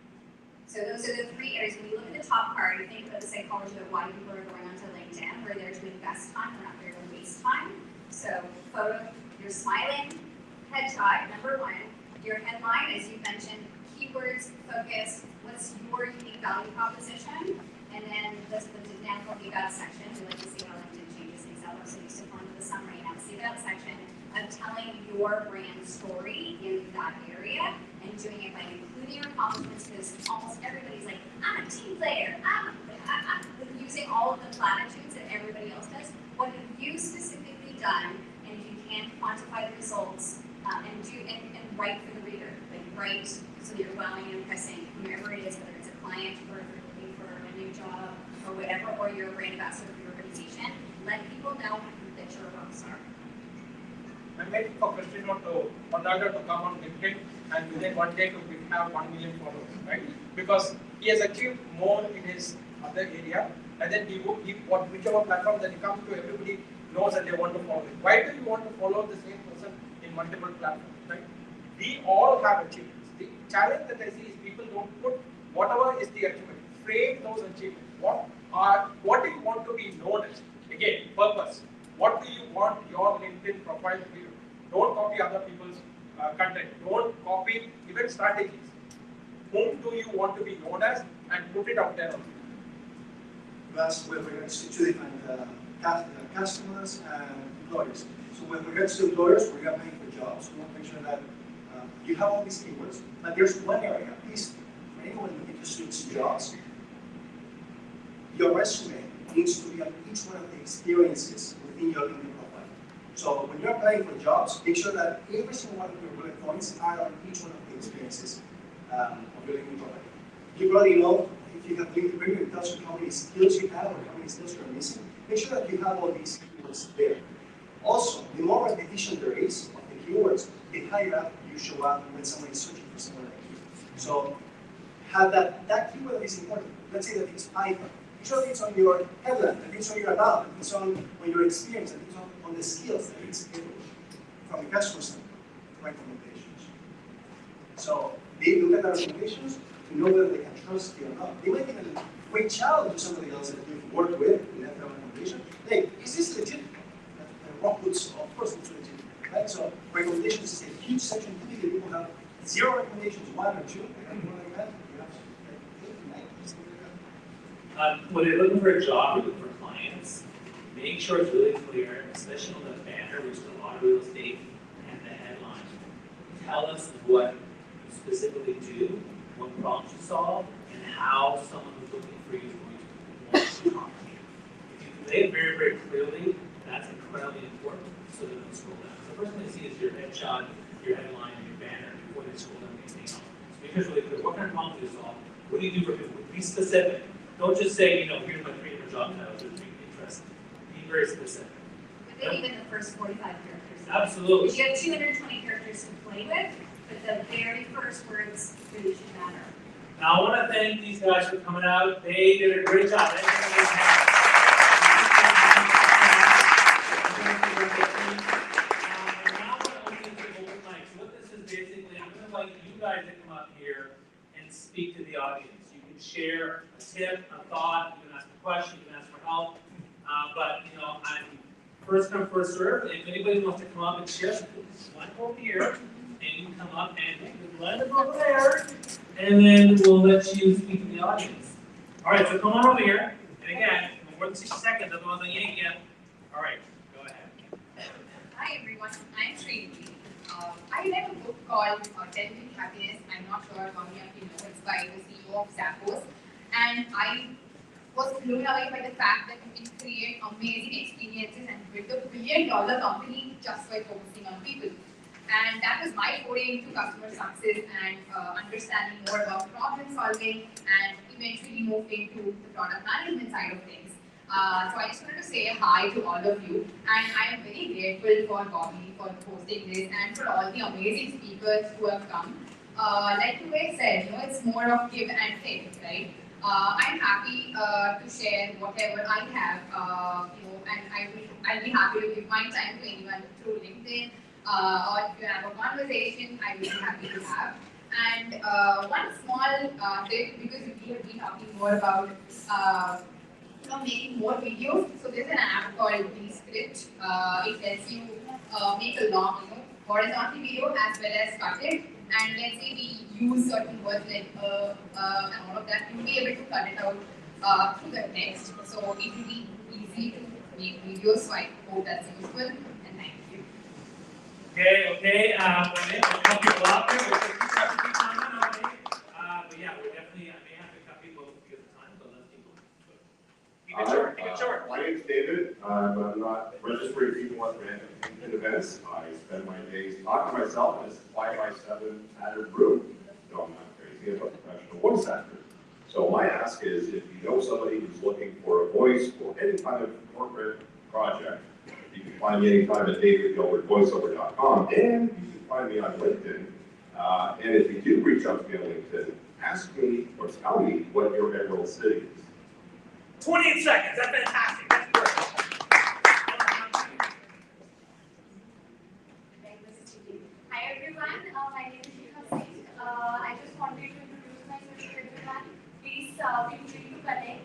S9: So those are the three areas. When you look at the top part, you think about the psychology of why people are going onto LinkedIn. We're there to invest time, we're not there to waste time. So photo, you're smiling, headshot, number one. Your headline, as you mentioned, keywords, focus, what's your unique value proposition, and then the now called the about section. We like to see how LinkedIn changes things out. So used to form the summary, now see about section of telling your brand story in that area and doing it by including your accomplishments, because almost everybody's like, I'm a team player, I'm using all of the platitudes that everybody else does. What have you specifically done, and if you can quantify the results, and write for the reader, like write so that you're wowing and impressing whomever it is, whether it's a client or if you're looking for a new job or whatever, or you're a brand ambassador for your organization. Let people know that you're a rock star.
S3: I'm waiting for Christino to another to come on LinkedIn and within one day to have 1 million followers, right? Because he has achieved more in his other area, and then whichever platform that he comes to, everybody knows that they want to follow it. Why do you want to follow the same person in multiple platforms, right? We all have achievements. The challenge that I see is people don't put whatever is the achievement, frame those achievements. What do you want to be known as? Again, purpose. What do you want your LinkedIn profile to be? Don't copy other people's content. Don't copy even strategies. Whom do you want to be known as, and put it out there.
S5: That's with regards to two different customers and employers. So with regards to employers, we are paying for jobs. We want to make sure that you have all these keywords, but there's one area, at least for anyone looking to switch jobs, your resume needs to be on each one of the experiences within your LinkedIn profile. So when you're applying for jobs, make sure that every single one of your bullet points are on each one of the experiences of your LinkedIn profile. You probably know, if you have LinkedIn Premium, it tells you how many skills you have or how many skills you're missing. Make sure that you have all these keywords there. Also, the more repetition there is of the keywords, the higher up you show up when someone is searching for someone like you. So have that keyword is important. Let's say that it's Python. Make sure that it's on your headline, that it's on your about, that it's on your experience, that it's on the skills, that it's from the customer standpoint, recommendations. So they look at the recommendations to know whether they can trust you or not. They might even reach out to somebody else that you've worked with and left a recommendation. Hey, is this legit? Rockwoods, of course it's legit. Right? So recommendations is a huge section. Typically people have 0 recommendations, 1 or 2, and more like that.
S1: When they're looking for a job or looking for clients, make sure it's really clear, especially on the banner, which is a lot of real estate, and the headline. Tell us what you specifically do, what problems you solve, and how someone who's looking for you is going to want to talk to you. If you convey it very, very clearly, that's incredibly important so they don't scroll down. So the first thing they see is your headshot, your headline, and your banner before they scroll down anything else. So make sure it's really clear. What kind of problems do you solve? What do you do for people? Be specific. Don't just say, here's my 3 different job titles or 3 interests. Be very specific.
S9: Within even the first 45 characters.
S1: Absolutely.
S9: Because you have 220 characters to play with, but the very first words really should matter.
S1: Now I want to thank these guys for coming out. They did a great job. Now I want to open the open mic. So what this is basically, I'm going to invite you guys to come up here and speak to the audience. You can share a tip, a thought, you can ask a question, you can ask for help. But I'm first come, first serve. If anybody wants to come up and share something, just one over here, and you can come up and let it over there, and then we'll let you speak to the audience. All right, so come on over here. And again, more than 60 seconds, otherwise I yank you. All right, go ahead.
S11: Hi everyone, I'm Srini. I read a book called 10 Big Happiness. I'm not sure how many of you know. It's by the CEO of Zappos. And I was blown away by the fact that you can create amazing experiences and build a $1 billion company just by focusing on people. And that was my foray into customer success and understanding more about problem solving and eventually moved into the product management side of things. So I just wanted to say hi to all of you, and I am very grateful for Bobby for hosting this and for all the amazing speakers who have come. Like you guys said, it's more of give and take, right? I'm happy to share whatever I have, and I'll be happy to give my time to anyone through LinkedIn, or if you have a conversation, I will be happy to have. And one small tip, because we have been talking more about making more videos. So there's an app called Descript. It lets you make a long, horizontal video as well as cut it. And let's say we use certain words like and all of that, you'll be able to cut it out through the text. So it will be easy to make videos. So I hope that's useful. And thank you.
S1: Okay. We'll help people out there. We'll keep comment on it. But yeah, we're definitely, I may have to cut people because of time, but let's keep it short. Keep it short.
S12: My name's David. I'm not registering people at random in events. I spend my days talking to myself in this 5x7 padded room. No, I'm not crazy. I'm a professional voice actor. So my ask is, if you know somebody who's looking for a voice for any kind of corporate project, you can find me anytime at davidgilbertvoiceover.com, and you can find me on LinkedIn. And if you do reach out to me on LinkedIn, ask me or tell me what your emerald city is.
S1: 28 seconds. That's fantastic. That's great.
S13: Hi everyone, my name is Shikha Singh. I just wanted to introduce myself to everyone. Please feel free to connect.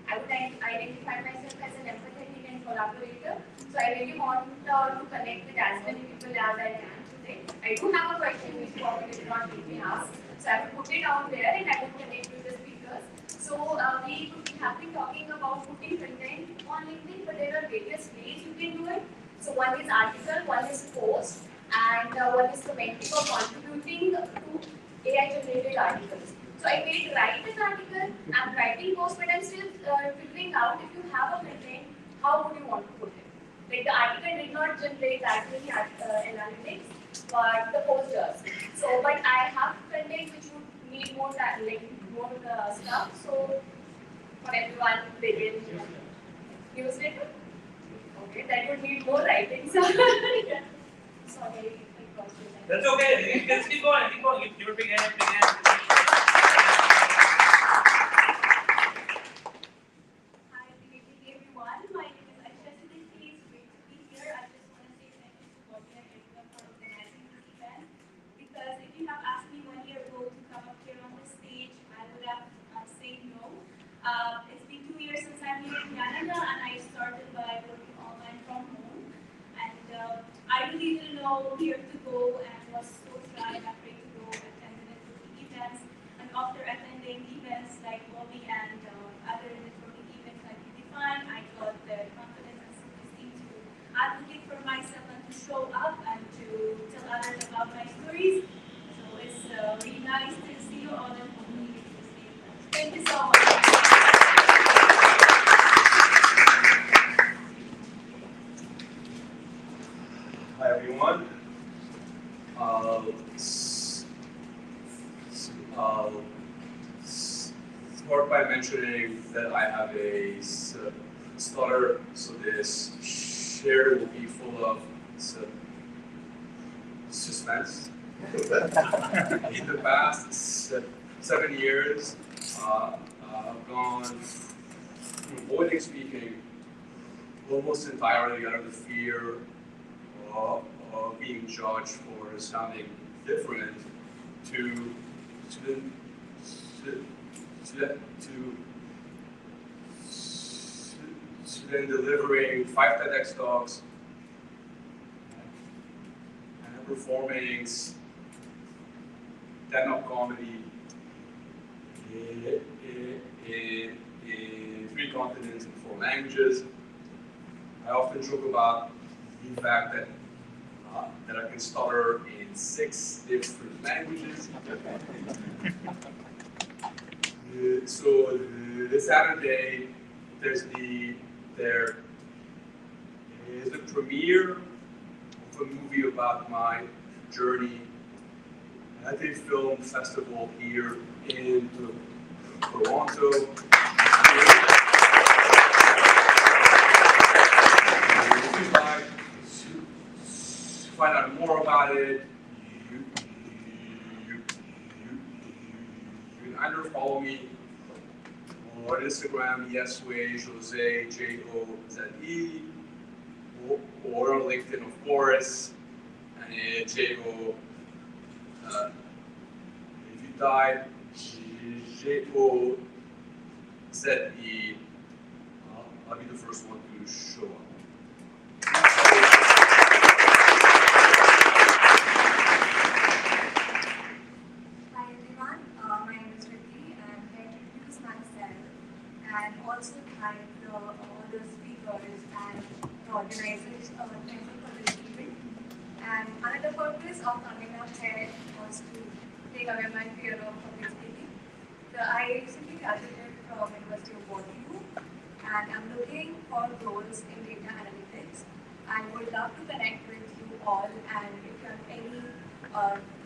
S13: I would identify myself as an empathetic and collaborator. So I really want to connect with as many people as I can today. I do have a question which probably did not let me ask. So I will put it out there and I will connect with the speakers. So we have been talking about putting content on LinkedIn, but there are various ways you can do it. So one is article, one is post, and one is commenting or contributing to AI-generated articles. So I may write an article, I'm writing post, but I'm still figuring out if you have a content, how would you want to put it? Like the article did not generate that many analytics, but the post does. So, but I have content which would need more stuff. So for everyone, they can newsletter. Okay, that would need more writing. So yeah. Sorry.
S1: That's okay. Let's keep going. Keep going. Give a big hand. Big hand.
S13: Hi, everyone. My name is Aisha. It's great to be here. I just want to say thank you to Bobby and everyone for organizing this event. Because if you have asked me 1 year ago to come up here on the stage, I would have said no. It's been 2 years since I'm here in Canada, and I started by working online from home. And I really didn't know where to go and was so shy and afraid to go attend networking events. And after attending events like Bobby and other networking events like Define, I got the confidence and self-esteem to advocate for myself and to show up and to tell others about my stories. So it's really nice to see you all and hopefully get to stay in touch. Thank you so much.
S14: Hi everyone. Start by mentioning that I have a stutter, so this share will be full of suspense. In the past 7 years, I've gone from avoiding speaking almost entirely out of the fear of being judged for sounding different to then delivering 5 TEDx talks and performing stand-up comedy in 3 continents and 4 languages. I often joke about the fact that I can stutter in 6 different languages. So this Saturday, there is the premiere of a movie about my journey at a film festival here in Toronto. If you'd like to find out more about it, you can can either follow me on Instagram, Yesway, Jose, Jose, or on LinkedIn, of course, and Jo. If you type Jose, I'll be the first one to show up.
S15: Hi everyone, my name is Ricky and I'm here to introduce myself and also thank all the speakers and the organizers for this event. And another purpose of coming up here was to take away my fear of public speaking. So I recently graduated from University of Waterloo and I'm looking for roles in data analytics. I would love to connect with you all, and if you have any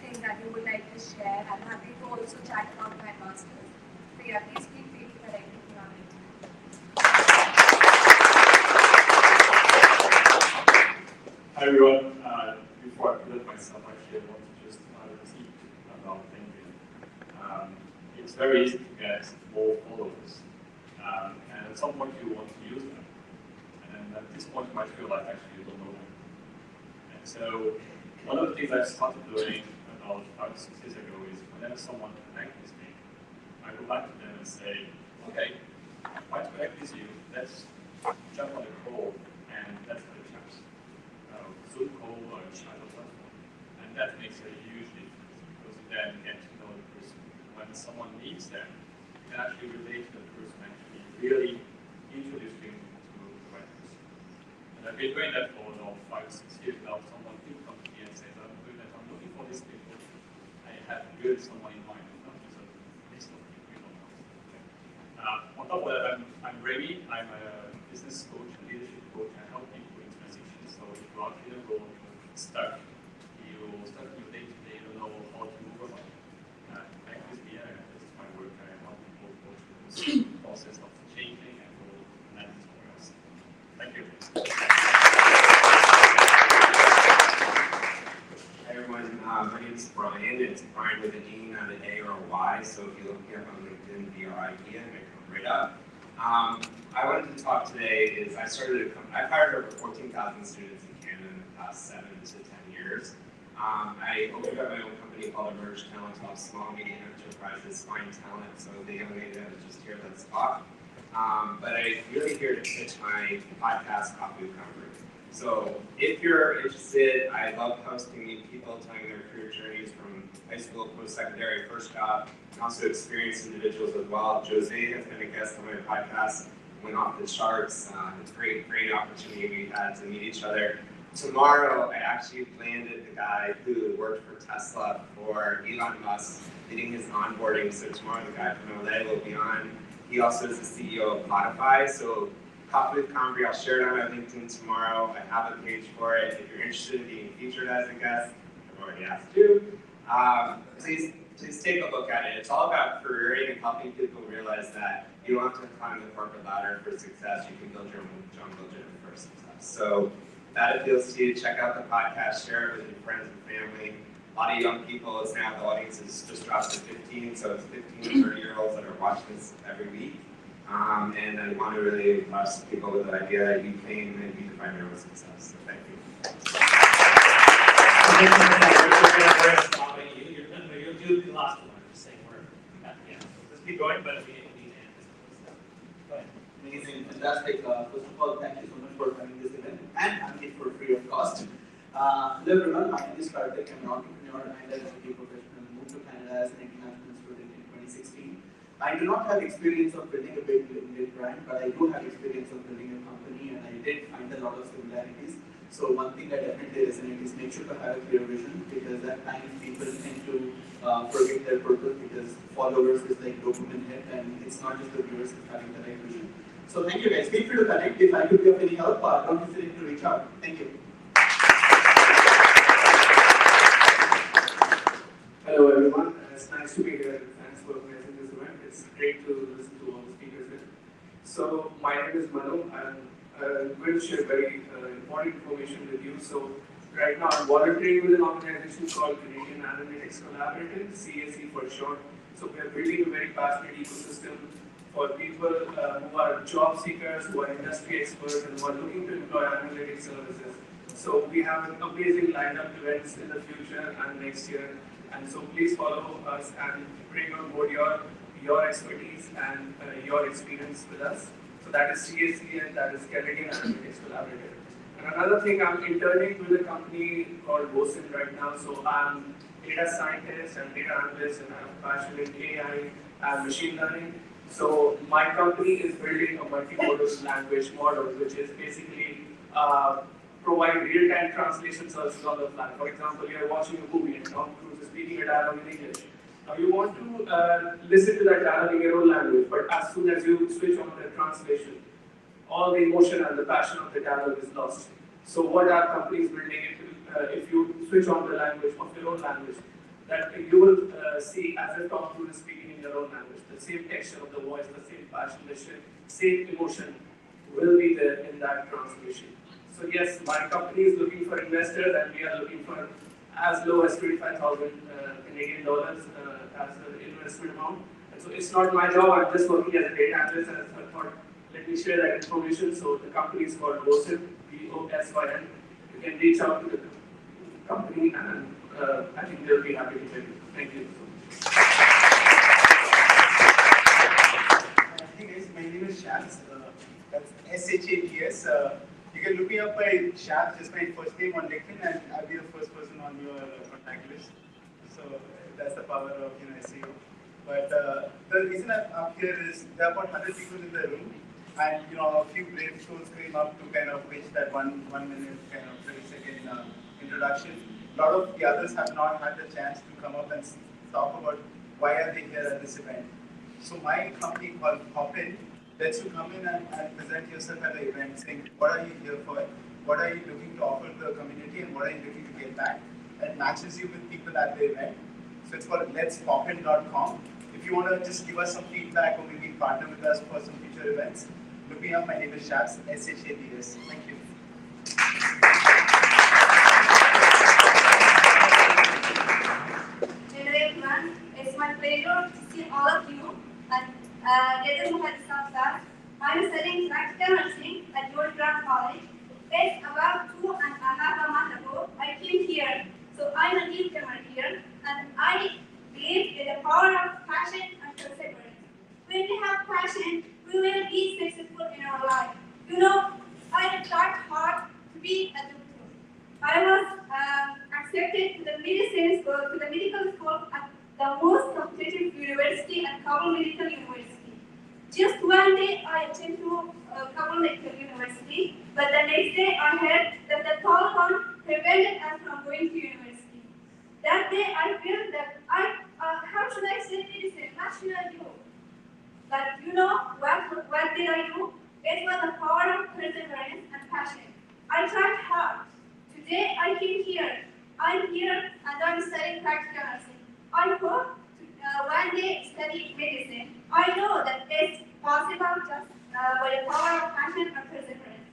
S15: thing that you would like to share, I'm happy to also chat about my master's. So yeah, please feel free to connect with me on it.
S16: Hi everyone. Before I present myself, actually, I want to just critique about thinking. It's very easy to get more followers, and at some point you want to use them. And at this point, you might feel like actually you don't know them. And so, one of the things I started doing about 5 to 6 years ago is whenever someone connects with me, I go back to them and say, okay, I want to connect with you, let's jump on a call and let's have a chat. Zoom call or chat or platform. And that makes a huge difference because you then get to know the person. When someone needs them, you can actually relate to the person, actually really introducing and I've been doing that for 5 or 6 years now. Someone will come to me and say, I'm doing that, I'm looking for these people. I have really someone in mind, not just a list of people you don't know. On top of that, I'm Remy. I'm a business coach, a leadership coach. I help people in transition. So if you're out in a role, you're stuck in your day-to-day, you don't know how to move on. Back with me, this is my work. I help people go through this process of changing and go and somewhere else. Thank you.
S8: Hi everyone, my name is Brian. It's Brian with an E, not an A or a Y. So if you look me up on LinkedIn, B-R-I-E, it may come right up. I wanted to talk today is I've hired over 14,000 students in Canada in the past 7 to 10 years. I opened up my own company called Emerge Talent to help small, medium enterprises find talent. So the young lady that was just here, let's talk. But I'm really here to pitch my podcast, Coffee with Comfort. So if you're interested, I love hosting people telling their career journeys from high school, post-secondary, first job, and also experienced individuals as well. Jose has been a guest on my podcast, went off the charts. It's a great opportunity we had to meet each other. Tomorrow, I actually landed the guy who worked for Tesla for Elon Musk, leading his onboarding. So tomorrow, the guy from LA will be on. He also is the CEO of Modify. So Coffee with Convery, I'll share it on my LinkedIn tomorrow. I have a page for it. If you're interested in being featured as a guest, I've already asked you. Please take a look at it. It's all about careering and helping people realize that you don't have to climb the corporate ladder for success. You can build your own jungle gym for success. So if that appeals to you, check out the podcast, share it with your friends and family. A lot of young people, it's now the audience is just dropped to 15, so it's 15 to 30-year-olds that are watching this every week. And I want to really impress people with the idea that you can and you define your own success. So thank you.
S1: You'll do the last one, the same word. Yeah. Let's keep going, but we need to end.
S17: Amazing, fantastic. First of all, thank you so much for having this event and having it for free of cost. Hello everyone, my name is Karthik. I'm an entrepreneur and I as a professional. Moved to Canada as an international student in 2016. I do not have experience of building a big LinkedIn brand, but I do have experience of building a company, and I did find a lot of similarities. So one thing that definitely resonates is make sure to have a clear vision, because at times people tend to forget their purpose, because followers is like dopamine hit, and it's not just the viewers, it's having the right vision. So thank you guys. Feel free to connect. If I could be of any help, don't hesitate to reach out. Thank you.
S18: Hello everyone, it's nice to be here. Thanks for organizing this event. It's great to listen to all the speakers here. So my name is Manu. I'm going to share very important information with you. So right now I'm volunteering with an organization called Canadian Analytics Collaborative, CAC for short. So we are building a very passionate ecosystem for people who are job seekers, who are industry experts, and who are looking to employ analytics services. So we have an amazing lineup events in the future and next year. And so please follow us and bring on board your expertise and your experience with us. So that is CAC and that is Canadian Analytics Collaborative. And another thing, I'm interning with a company called GOLOD right now. So I'm data scientist and data analyst, and I'm passionate in AI and machine learning. So my company is building a multimodal language model, which is basically provide real-time translation services on the fly. For example, you're watching a movie and Tom Cruise is speaking a dialogue in English. Now you want to listen to that dialogue in your own language, but as soon as you switch on the translation, all the emotion and the passion of the dialogue is lost. So what our company is building, if you switch on the language of your own language, that you will see as if Tom Cruise is speaking in your own language. The same texture of the voice, the same passion, the same emotion will be there in that translation. So yes, my company is looking for investors, and we are looking for as low as 25,000 Canadian dollars as an investment amount. And so it's not my job, I'm just working as a data analyst, and I thought, let me share that information. So the company is called BOSYN, BOSYN. You can reach out to the company, and I think they'll be happy to help you. Thank you.
S5: Hey guys, my name is Shams. That's SHAPS. You can look me up by Shams, just my first name on LinkedIn, and I'll be the first person on your contact list. So that's the power of SEO. But the reason I'm up here is there are about 100 people in the room, and a few brave souls came up to kind of pitch that one minute, kind of 30-second introduction. A lot of the others have not had the chance to come up and talk about why are they here at this event. So my company called Hopin lets you come in and present yourself at the event, saying what are you here for, what are you looking to offer the community, and what are you looking to get back, and matches you with people at the event. So it's called letspopin.com. If you want to just give us some feedback or maybe partner with us for some future events, look me up. My name is Shabs, SHABS. Thank you.
S2: Hello everyone, it's my pleasure to see all of you and get to head that. I'm studying practical nursing at Georgetown College. It's about 2.5 months ago I came here, so I'm a newcomer here, and I believe in the power of passion and perseverance. When we have passion, we will be successful in our life. I tried hard to be a doctor. I was accepted to the medicine school, to the medical school at the most competitive university at Kabul Medical University. Just one day I attended to Kabul Medical University, but the next day I heard that the Taliban prevented us from going to university. That day I felt that how should I study medicine? What should I do? But what did I do? It was the power of perseverance and passion. I tried hard. Today I came here. I'm here and I'm studying practical nursing. I hope to one day study medicine. I know that it's possible just by the power of passion and perseverance.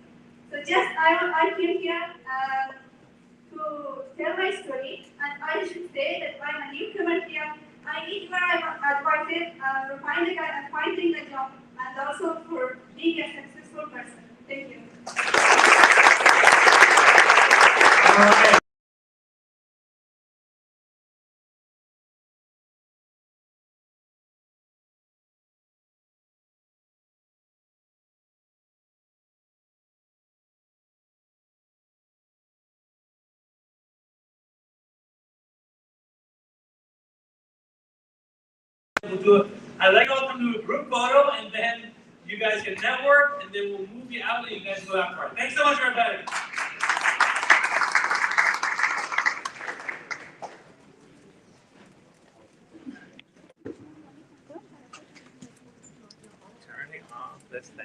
S2: So I came here to tell my story, and I should say that I'm a newcomer here. I need your advice for finding the job, and also for being a successful person. Thank you.
S1: I'd like to welcome to a group photo, and then you guys can network, and then we'll move you out, and you guys go after. Thanks so much, everybody. Turning off this thing.